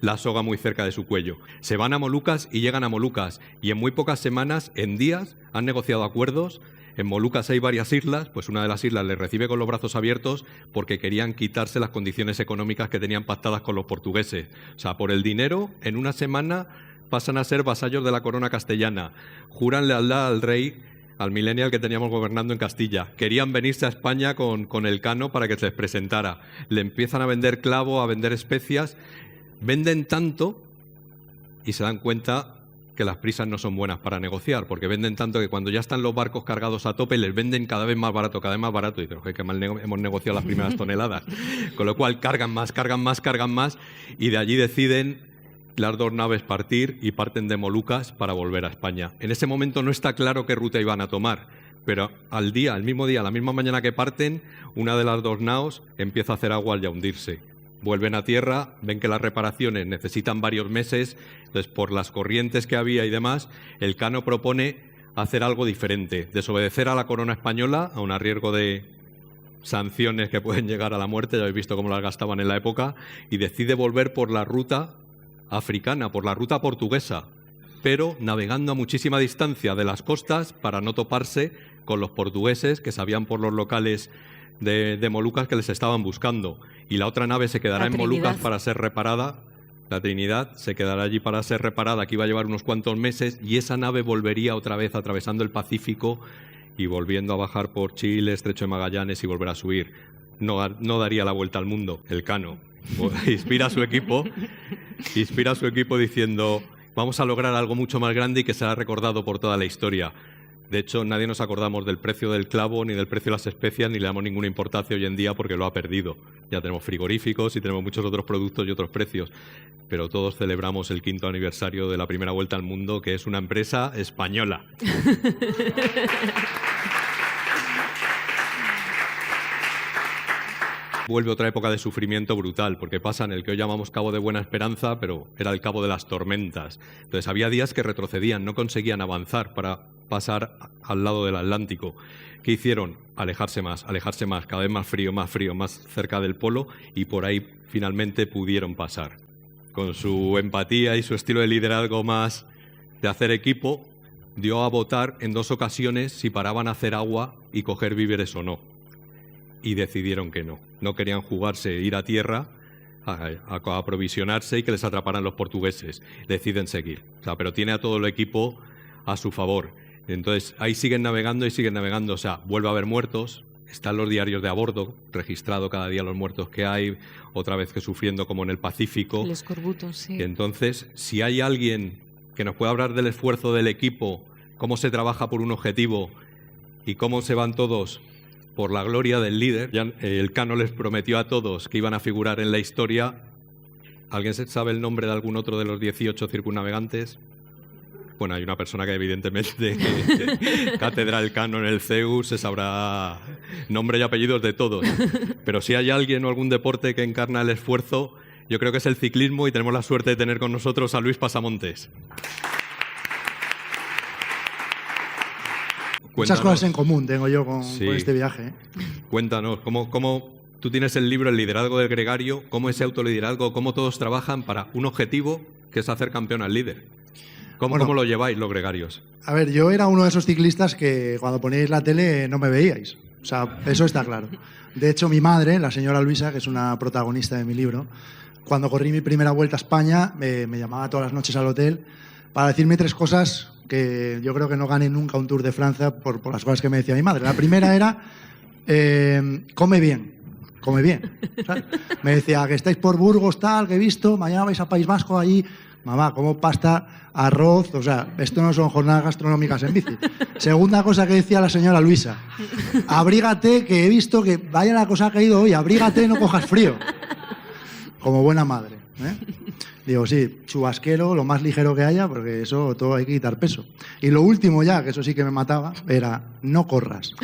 la soga muy cerca de su cuello. Se van a Molucas y llegan a Molucas. Y en muy pocas semanas, en días, han negociado acuerdos. En Molucas hay varias islas, pues una de las islas les recibe con los brazos abiertos porque querían quitarse las condiciones económicas que tenían pactadas con los portugueses. O sea, por el dinero, en una semana pasan a ser vasallos de la corona castellana. Juran lealtad al rey, al millennial que teníamos gobernando en Castilla. Querían venirse a España con Elcano para que se les presentara. Le empiezan a vender clavo, a vender especias. Venden tanto y se dan cuenta que las prisas no son buenas para negociar, porque venden tanto que cuando ya están los barcos cargados a tope, les venden cada vez más barato, y dicen, oye, que mal hemos negociado las primeras toneladas. Con lo cual cargan más, y de allí deciden las 2 naves partir y parten de Molucas para volver a España. En ese momento no está claro qué ruta iban a tomar, pero al mismo día, la misma mañana que parten, una de las 2 naos empieza a hacer agua y a hundirse. Vuelven a tierra, ven que las reparaciones necesitan varios meses, entonces por las corrientes que había y demás, Elcano propone hacer algo diferente, desobedecer a la corona española, aun a riesgo de sanciones que pueden llegar a la muerte, ya habéis visto cómo las gastaban en la época, y decide volver por la ruta africana, por la ruta portuguesa, pero navegando a muchísima distancia de las costas para no toparse con los portugueses que sabían por los locales de Molucas que les estaban buscando. Y la otra nave se quedará en Molucas para ser reparada. La Trinidad se quedará allí para ser reparada, que iba a llevar unos cuantos meses, y esa nave volvería otra vez atravesando el Pacífico y volviendo a bajar por Chile, Estrecho de Magallanes y volver a subir. No daría la vuelta al mundo. Elcano inspira a su equipo diciendo, vamos a lograr algo mucho más grande y que será recordado por toda la historia. De hecho, nadie nos acordamos del precio del clavo, ni del precio de las especias, ni le damos ninguna importancia hoy en día porque lo ha perdido. Ya tenemos frigoríficos y tenemos muchos otros productos y otros precios. Pero todos celebramos el 5º aniversario de la primera vuelta al mundo, que es una empresa española. Vuelve otra época de sufrimiento brutal, porque pasa en el que hoy llamamos Cabo de Buena Esperanza, pero era el Cabo de las Tormentas. Entonces había días que retrocedían, no conseguían avanzar para pasar al lado del Atlántico. ¿Qué hicieron? Alejarse más, cada vez más frío, más cerca del polo, y por ahí finalmente pudieron pasar. Con su empatía y su estilo de liderazgo más de hacer equipo, dio a votar en 2 ocasiones si paraban a hacer agua y coger víveres o no. Y decidieron que no. No querían jugarse, ir a tierra a aprovisionarse y que les atraparan los portugueses. Deciden seguir. O sea, pero tiene a todo el equipo a su favor. Entonces, ahí siguen navegando. O sea, vuelve a haber muertos. Están los diarios de a bordo, registrado cada día los muertos que hay, otra vez que sufriendo como en el Pacífico. El escorbuto, sí. Y entonces, si hay alguien que nos pueda hablar del esfuerzo del equipo, cómo se trabaja por un objetivo y cómo se van todos por la gloria del líder. Ya Elcano les prometió a todos que iban a figurar en la historia. ¿Alguien sabe el nombre de algún otro de los 18 circunnavegantes? Bueno, hay una persona que evidentemente, Cátedra Elcano en el CEU, se sabrá nombre y apellidos de todos. Pero si hay alguien o algún deporte que encarna el esfuerzo, yo creo que es el ciclismo, y tenemos la suerte de tener con nosotros a Luis Pasamontes. Muchas cosas en común tengo yo con este viaje, ¿eh? Cuéntanos, ¿cómo tú tienes el libro El liderazgo del gregario? ¿Cómo ese autoliderazgo, cómo todos trabajan para un objetivo que es hacer campeón al líder? ¿Cómo lo lleváis los gregarios? A ver, yo era uno de esos ciclistas que cuando poníais la tele no me veíais. O sea, eso está claro. De hecho, mi madre, la señora Luisa, que es una protagonista de mi libro, cuando corrí mi primera vuelta a España, me llamaba todas las noches al hotel para decirme 3 cosas que yo creo que no gané nunca un Tour de Francia por las cosas que me decía mi madre. La primera era, come bien, ¿sabes? Me decía que estáis por Burgos, tal, que he visto, mañana vais a País Vasco, allí, mamá, como pasta, arroz, o sea, esto no son jornadas gastronómicas en bici. Segunda cosa que decía la señora Luisa, abrígate, que he visto que vaya la cosa que ha ido hoy, abrígate, no cojas frío. Como buena madre, ¿eh? Digo, sí, chubasquero, lo más ligero que haya, porque eso todo hay que quitar peso. Y lo último ya, que eso sí que me mataba, era, no corras.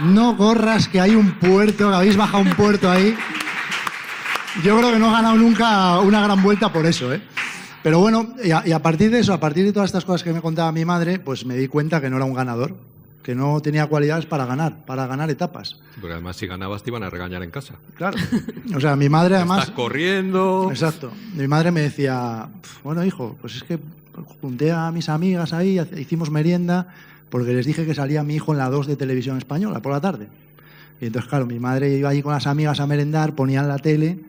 No corras, que hay un puerto, que habéis bajado un puerto ahí. Yo creo que no he ganado nunca una gran vuelta por eso, ¿eh? Pero bueno, y a partir de eso, a partir de todas estas cosas que me contaba mi madre, pues me di cuenta que no era un ganador, que no tenía cualidades para ganar etapas. Porque además si ganabas te iban a regañar en casa. Claro. O sea, mi madre además... Estás corriendo... Exacto. Mi madre me decía, bueno, hijo, pues es que junté a mis amigas ahí, hicimos merienda, porque les dije que salía mi hijo en la 2 de Televisión Española por la tarde. Y entonces, claro, mi madre iba allí con las amigas a merendar, ponían la tele,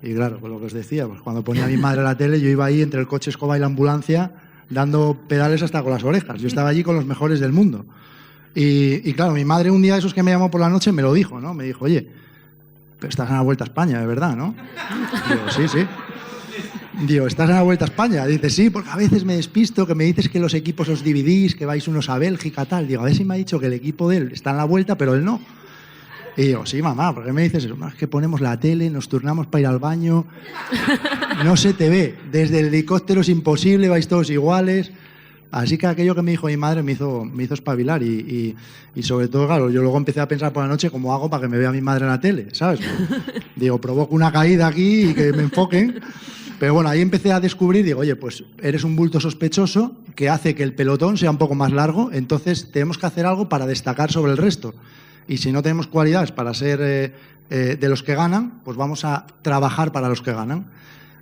y claro, pues lo que os decía, pues cuando ponía mi madre la tele, yo iba ahí entre el coche escoba y la ambulancia, dando pedales hasta con las orejas. Yo estaba allí con los mejores del mundo. Y claro, mi madre un día de esos que me llamó por la noche me lo dijo, ¿no? Me dijo, oye, pero estás en la Vuelta a España, de verdad, ¿no? Digo, sí. Digo, ¿estás en la Vuelta a España? Dice, sí, porque a veces me despisto, que me dices que los equipos os dividís, que vais unos a Bélgica, tal. Digo, a ver si me ha dicho que el equipo de él está en la Vuelta, pero él no. Y digo, sí, mamá, ¿por qué me dices eso? Es que ponemos la tele, nos turnamos para ir al baño, no se te ve. Desde el helicóptero es imposible, vais todos iguales. Así que aquello que me dijo mi madre me hizo espabilar y sobre todo, claro, yo luego empecé a pensar por la noche cómo hago para que me vea mi madre en la tele, ¿sabes? Digo, provoco una caída aquí y que me enfoquen. Pero bueno, ahí empecé a descubrir, digo, oye, pues eres un bulto sospechoso que hace que el pelotón sea un poco más largo, entonces tenemos que hacer algo para destacar sobre el resto. Y si no tenemos cualidades para ser de los que ganan, pues vamos a trabajar para los que ganan.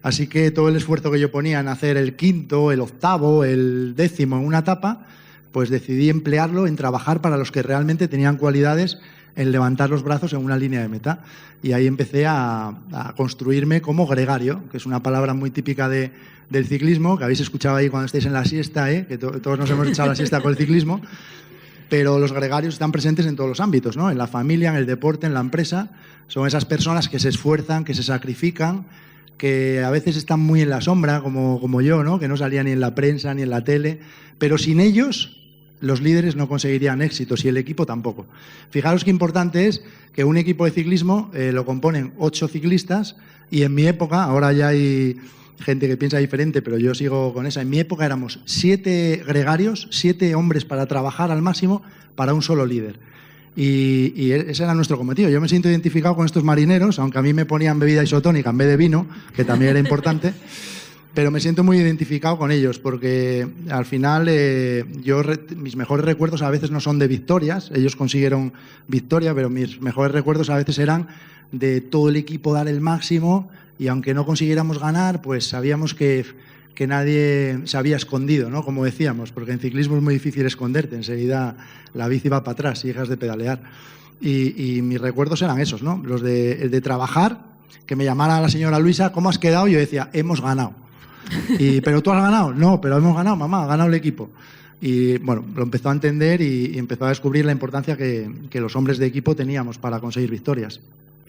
Así que todo el esfuerzo que yo ponía en hacer el 5º, el 8º, el 10º en una etapa, pues decidí emplearlo en trabajar para los que realmente tenían cualidades en levantar los brazos en una línea de meta. Y ahí empecé a construirme como gregario, que es una palabra muy típica del ciclismo, que habéis escuchado ahí cuando estáis en la siesta, que todos nos hemos echado la siesta con el ciclismo. Pero los gregarios están presentes en todos los ámbitos, ¿no? En la familia, en el deporte, en la empresa. Son esas personas que se esfuerzan, que se sacrifican, que a veces están muy en la sombra, como yo, ¿no? Que no salía ni en la prensa ni en la tele, pero sin ellos los líderes no conseguirían éxitos y el equipo tampoco. Fijaros qué importante es que un equipo de ciclismo lo componen 8 ciclistas y en mi época, ahora ya hay gente que piensa diferente, pero yo sigo con esa, en mi época éramos 7 gregarios, 7 hombres para trabajar al máximo para un solo líder. Y ese era nuestro cometido. Yo me siento identificado con estos marineros, aunque a mí me ponían bebida isotónica en vez de vino, que también era importante, pero me siento muy identificado con ellos, porque al final mis mejores recuerdos a veces no son de victorias, ellos consiguieron victoria, pero mis mejores recuerdos a veces eran de todo el equipo dar el máximo, y aunque no consiguiéramos ganar, pues sabíamos que nadie se había escondido, ¿no? Como decíamos, porque en ciclismo es muy difícil esconderte, enseguida la bici va para atrás y dejas de pedalear. Y mis recuerdos eran esos, ¿no? El de trabajar, que me llamara la señora Luisa, ¿cómo has quedado? Yo decía, hemos ganado. ¿Pero tú has ganado? No, pero hemos ganado, mamá, ha ganado el equipo. Y bueno, lo empezó a entender y empezó a descubrir la importancia que los hombres de equipo teníamos para conseguir victorias.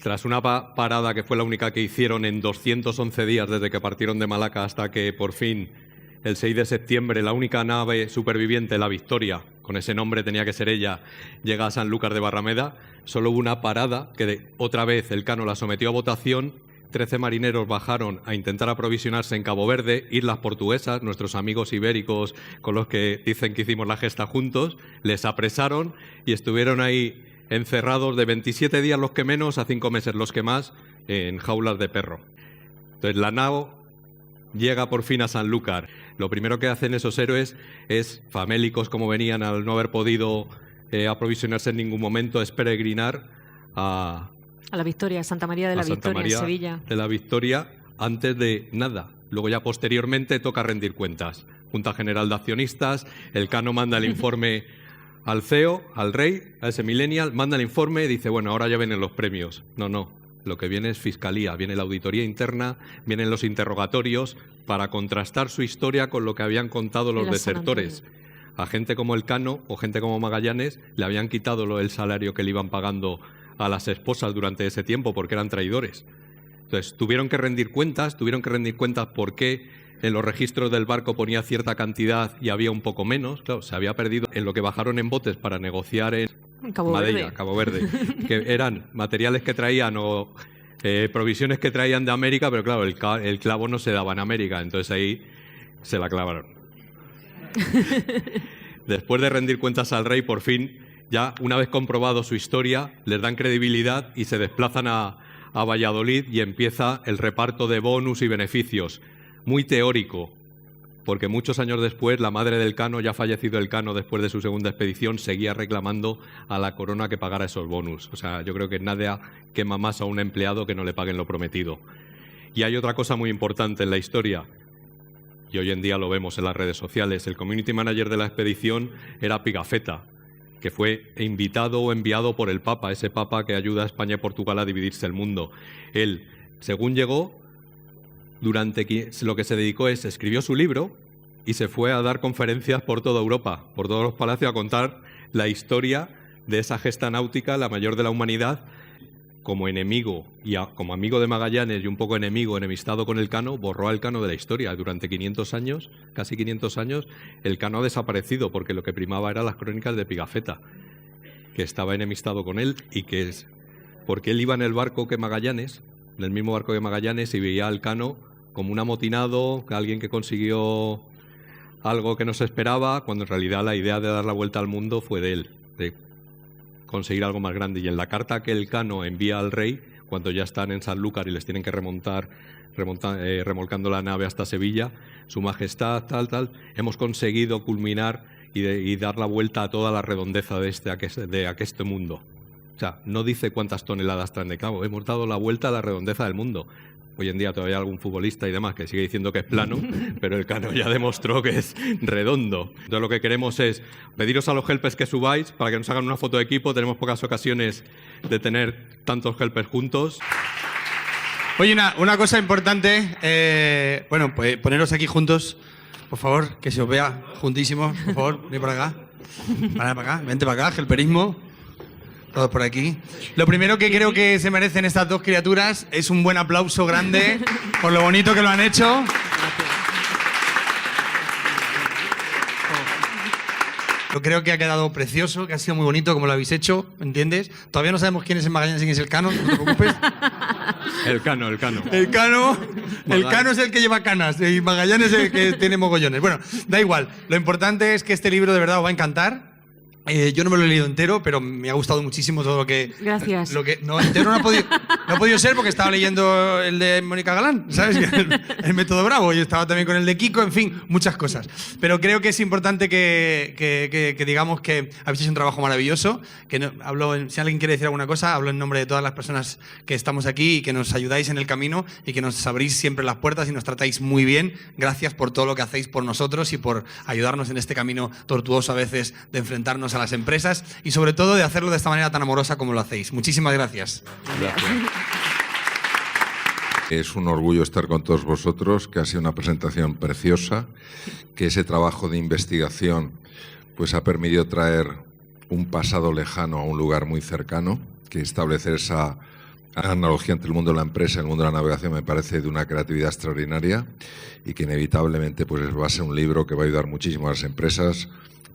Tras una parada que fue la única que hicieron en 211 días desde que partieron de Malaca hasta que por fin el 6 de septiembre la única nave superviviente, la Victoria, con ese nombre tenía que ser ella, llega a Sanlúcar de Barrameda, solo hubo una parada que otra vez el Cano la sometió a votación. 13 marineros bajaron a intentar aprovisionarse en Cabo Verde, Islas Portuguesas, nuestros amigos ibéricos con los que dicen que hicimos la gesta juntos, les apresaron y estuvieron ahí encerrados de 27 días los que menos a 5 meses los que más en jaulas de perro. Entonces la nao llega por fin a Sanlúcar. Lo primero que hacen esos héroes es, famélicos como venían al no haber podido aprovisionarse en ningún momento, es peregrinar a la Victoria, Santa María de la Victoria, en Sevilla. De la Victoria, antes de nada. Luego ya posteriormente toca rendir cuentas. Junta General de Accionistas, el Cano manda el informe al CEO, al rey, a ese millennial, manda el informe y dice, bueno, ahora ya vienen los premios. No, Lo que viene es fiscalía, viene la auditoría interna, vienen los interrogatorios para contrastar su historia con lo que habían contado los desertores. A gente como Elcano o gente como Magallanes le habían quitado el salario que le iban pagando a las esposas durante ese tiempo porque eran traidores. Entonces tuvieron que rendir cuentas por qué en los registros del barco ponía cierta cantidad y había un poco menos. Claro, se había perdido en lo que bajaron en botes para negociar en Madeira, Cabo Verde, que eran materiales que traían o provisiones que traían de América, pero claro, el clavo no se daba en América, entonces ahí se la clavaron. Después de rendir cuentas al rey, por fin, ya una vez comprobado su historia, les dan credibilidad y se desplazan a Valladolid y empieza el reparto de bonus y beneficios, muy teórico, porque muchos años después la madre del Cano, ya fallecido el Cano después de su segunda expedición, seguía reclamando a la corona que pagara esos bonus. O sea, yo creo que nada quema más a un empleado que no le paguen lo prometido. Y hay otra cosa muy importante en la historia, y hoy en día lo vemos en las redes sociales. El community manager de la expedición era Pigafetta, que fue invitado o enviado por el Papa, ese Papa que ayuda a España y Portugal a dividirse el mundo. Él, según llegó, durante lo que se dedicó escribió su libro y se fue a dar conferencias por toda Europa, por todos los palacios, a contar la historia de esa gesta náutica, la mayor de la humanidad. Como enemigo y como amigo de Magallanes y un poco enemistado con el Cano, borró al Cano de la historia. Durante 500 años, casi 500 años, el Cano ha desaparecido porque lo que primaba eran las crónicas de Pigafetta, que estaba enemistado con él y que es porque él iba en el barco que Magallanes, en el mismo barco que Magallanes, y veía al Cano como un amotinado, alguien que consiguió algo que no se esperaba, cuando en realidad la idea de dar la vuelta al mundo fue de él, de conseguir algo más grande. Y en la carta que el Cano envía al rey, cuando ya están en Sanlúcar y les tienen que remolcando la nave hasta Sevilla, Su Majestad, tal, hemos conseguido culminar y dar la vuelta a toda la redondeza de este mundo. O sea, no dice cuántas toneladas traen de cabo, hemos dado la vuelta a la redondeza del mundo. Hoy en día todavía hay algún futbolista y demás que sigue diciendo que es plano, pero el Cano ya demostró que es redondo. Entonces lo que queremos es pediros a los helpers que subáis para que nos hagan una foto de equipo. Tenemos pocas ocasiones de tener tantos helpers juntos. Oye, una cosa importante, bueno, pues poneros aquí juntos, por favor, que se os vea juntísimos, por favor, ven para acá, para acá, vente para acá, helperismo. Todos por aquí. Lo primero que creo que se merecen estas dos criaturas es un buen aplauso grande por lo bonito que lo han hecho. Yo creo que ha quedado precioso, que ha sido muy bonito como lo habéis hecho, ¿entiendes? Todavía no sabemos quién es el Magallanes y quién es el Cano, no te preocupes. El Cano. El Cano es el que lleva canas y Magallanes es el que tiene mogollones. Bueno, da igual. Lo importante es que este libro de verdad os va a encantar. Yo no me lo he leído entero, pero me ha gustado muchísimo todo lo que... Gracias. No, entero no ha podido ser porque estaba leyendo el de Mónica Galán, ¿sabes? El método Bravo, y estaba también con el de Kiko, en fin, muchas cosas. Pero creo que es importante que digamos que habéis hecho un trabajo maravilloso, que si alguien quiere decir alguna cosa, hablo en nombre de todas las personas que estamos aquí y que nos ayudáis en el camino y que nos abrís siempre las puertas y nos tratáis muy bien. Gracias por todo lo que hacéis por nosotros y por ayudarnos en este camino tortuoso a veces de enfrentarnos a las empresas y sobre todo de hacerlo de esta manera tan amorosa como lo hacéis. Muchísimas gracias. Es un orgullo estar con todos vosotros, que ha sido una presentación preciosa, que ese trabajo de investigación pues ha permitido traer un pasado lejano a un lugar muy cercano, que establecer esa analogía entre el mundo de la empresa y el mundo de la navegación me parece de una creatividad extraordinaria y que inevitablemente pues va a ser un libro que va a ayudar muchísimo a las empresas.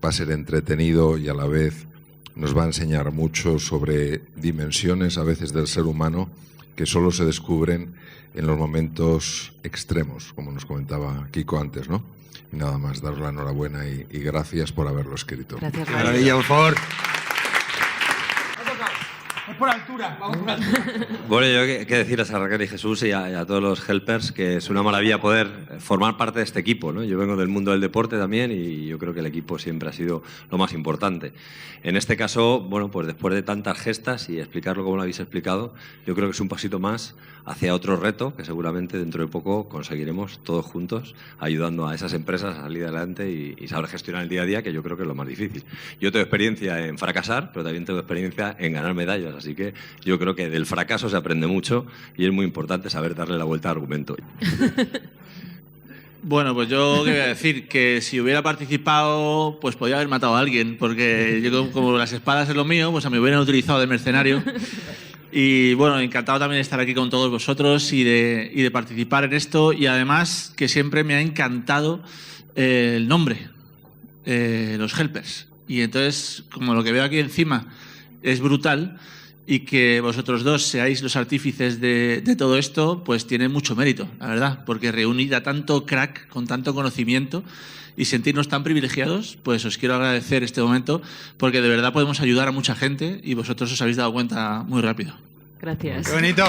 Va a ser entretenido y a la vez nos va a enseñar mucho sobre dimensiones a veces del ser humano que solo se descubren en los momentos extremos, como nos comentaba Kiko antes, ¿no? Y nada más, daros la enhorabuena y gracias por haberlo escrito. Gracias. Maravilla, por favor. Es por altura, vamos por altura. Bueno, yo he que decirles a Raquel y Jesús y a todos los helpers que es una maravilla poder formar parte de este equipo, ¿no? Yo vengo del mundo del deporte también y yo creo que el equipo siempre ha sido lo más importante. En este caso, bueno, pues después de tantas gestas y explicarlo como lo habéis explicado, yo creo que es un pasito más hacia otro reto que seguramente dentro de poco conseguiremos todos juntos ayudando a esas empresas a salir adelante y saber gestionar el día a día, que yo creo que es lo más difícil. Yo tengo experiencia en fracasar, pero también tengo experiencia en ganar medallas. Así Así que yo creo que del fracaso se aprende mucho y es muy importante saber darle la vuelta al argumento. Bueno, pues yo qué voy a decir, que si hubiera participado, pues podría haber matado a alguien, porque yo como las espadas es lo mío, pues me hubieran utilizado de mercenario. Y bueno, encantado también de estar aquí con todos vosotros y de participar en esto. Y además que siempre me ha encantado el nombre, los Helpers. Y entonces, como lo que veo aquí encima es brutal y que vosotros dos seáis los artífices de todo esto, pues tiene mucho mérito, la verdad. Porque reunir a tanto crack con tanto conocimiento y sentirnos tan privilegiados, pues os quiero agradecer este momento porque de verdad podemos ayudar a mucha gente y vosotros os habéis dado cuenta muy rápido. Gracias. ¡Qué bonito!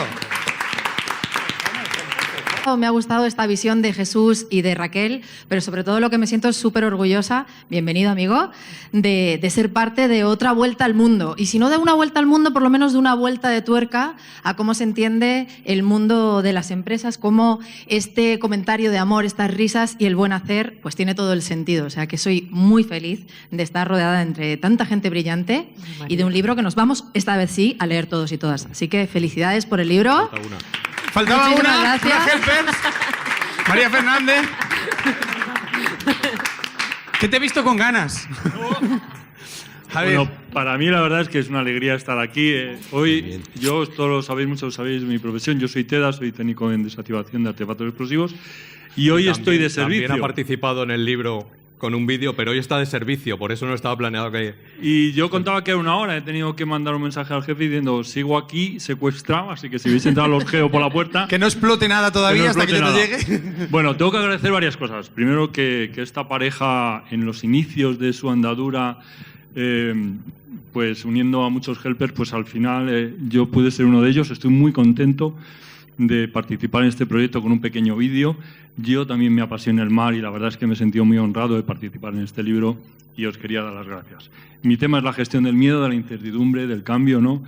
Me ha gustado esta visión de Jesús y de Raquel, pero sobre todo lo que me siento súper orgullosa, bienvenido amigo, de ser parte de otra vuelta al mundo. Y si no de una vuelta al mundo, por lo menos de una vuelta de tuerca a cómo se entiende el mundo de las empresas, cómo este comentario de amor, estas risas y el buen hacer, pues tiene todo el sentido. O sea que soy muy feliz de estar rodeada entre tanta gente brillante y de un libro que nos vamos, esta vez sí, a leer todos y todas. Así que felicidades por el libro. Faltaba Muchísimas una gracias. Helpers. María Fernández. ¿Qué te he visto con ganas? Javier. Bueno, para mí la verdad es que es una alegría estar aquí. Hoy, yo, todos lo sabéis, muchos sabéis mi profesión, yo soy TEDA, soy técnico en desactivación de artefactos explosivos y hoy estoy de servicio. También ha participado en el libro con un vídeo, pero hoy está de servicio, por eso no estaba planeado que... Y yo contaba que era una hora, he tenido que mandar un mensaje al jefe diciendo sigo aquí secuestrado, así que si veis entrar los geos por la puerta... Que no explote nada todavía hasta que yo no llegue. Bueno, tengo que agradecer varias cosas. Primero que esta pareja en los inicios de su andadura, pues uniendo a muchos helpers, pues al final yo pude ser uno de ellos. Estoy muy contento de participar en este proyecto con un pequeño vídeo. Yo también me apasiona el mar y la verdad es que me he sentido muy honrado de participar en este libro y os quería dar las gracias. Mi tema es la gestión del miedo, de la incertidumbre, del cambio, ¿no?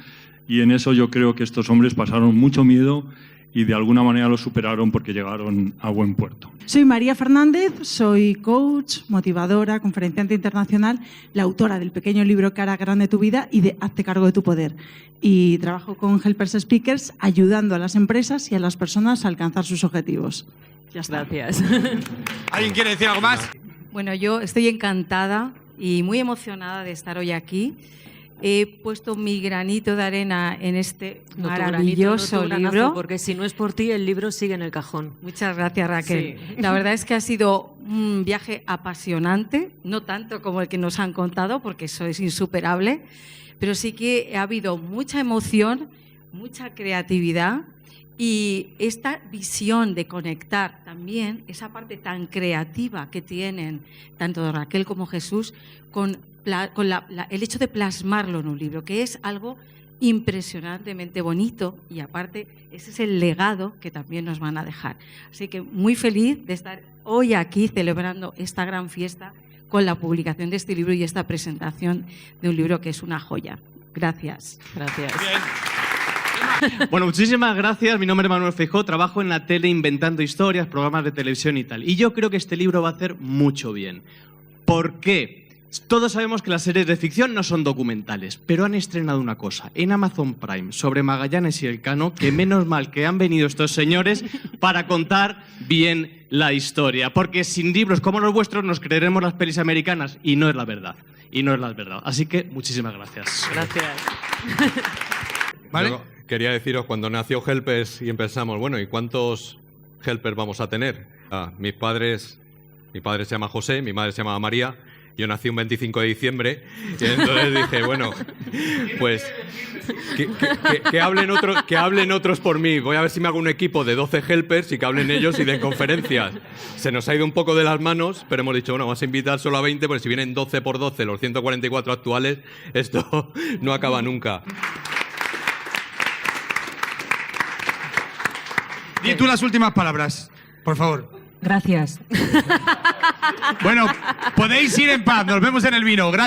Y en eso yo creo que estos hombres pasaron mucho miedo y de alguna manera lo superaron porque llegaron a buen puerto. Soy María Fernández, soy coach, motivadora, conferenciante internacional, la autora del pequeño libro Cara Grande tu vida y de Hazte cargo de tu poder. Y trabajo con Helpers Speakers ayudando a las empresas y a las personas a alcanzar sus objetivos. Ya está. Gracias. ¿Alguien quiere decir algo más? Bueno, yo estoy encantada y muy emocionada de estar hoy aquí. He puesto mi granito de arena en este maravilloso libro. Porque si no es por ti, el libro sigue en el cajón. Muchas gracias, Raquel. Sí. La verdad es que ha sido un viaje apasionante, no tanto como el que nos han contado, porque eso es insuperable, pero sí que ha habido mucha emoción, mucha creatividad y esta visión de conectar también esa parte tan creativa que tienen tanto Raquel como Jesús con el hecho de plasmarlo en un libro, que es algo impresionantemente bonito y aparte ese es el legado que también nos van a dejar. Así que muy feliz de estar hoy aquí celebrando esta gran fiesta con la publicación de este libro y esta presentación de un libro que es una joya. Gracias. Gracias. Bueno, muchísimas gracias. Mi nombre es Manuel Feijóo, trabajo en la tele inventando historias, programas de televisión y tal. Y yo creo que este libro va a hacer mucho bien. ¿Por qué? Todos sabemos que las series de ficción no son documentales, pero han estrenado una cosa en Amazon Prime sobre Magallanes y Elcano, que menos mal que han venido estos señores para contar bien la historia, porque sin libros como los vuestros nos creeremos las pelis americanas y no es la verdad. Y no es la verdad. Así que muchísimas gracias. Gracias. ¿Vale? Yo quería deciros, cuando nació Helpers y pensamos, bueno, ¿y cuántos Helpers vamos a tener? Mi padre se llama José, mi madre se llama María. Yo nací un 25 de diciembre y entonces dije, bueno, pues que hablen otros por mí. Voy a ver si me hago un equipo de 12 helpers y que hablen ellos y den conferencias. Se nos ha ido un poco de las manos, pero hemos dicho, bueno, vamos a invitar solo a 20 porque si vienen 12 por 12, los 144 actuales, esto no acaba nunca. Di tú las últimas palabras, por favor. Gracias. Bueno, podéis ir en paz. Nos vemos en el vino. Gracias.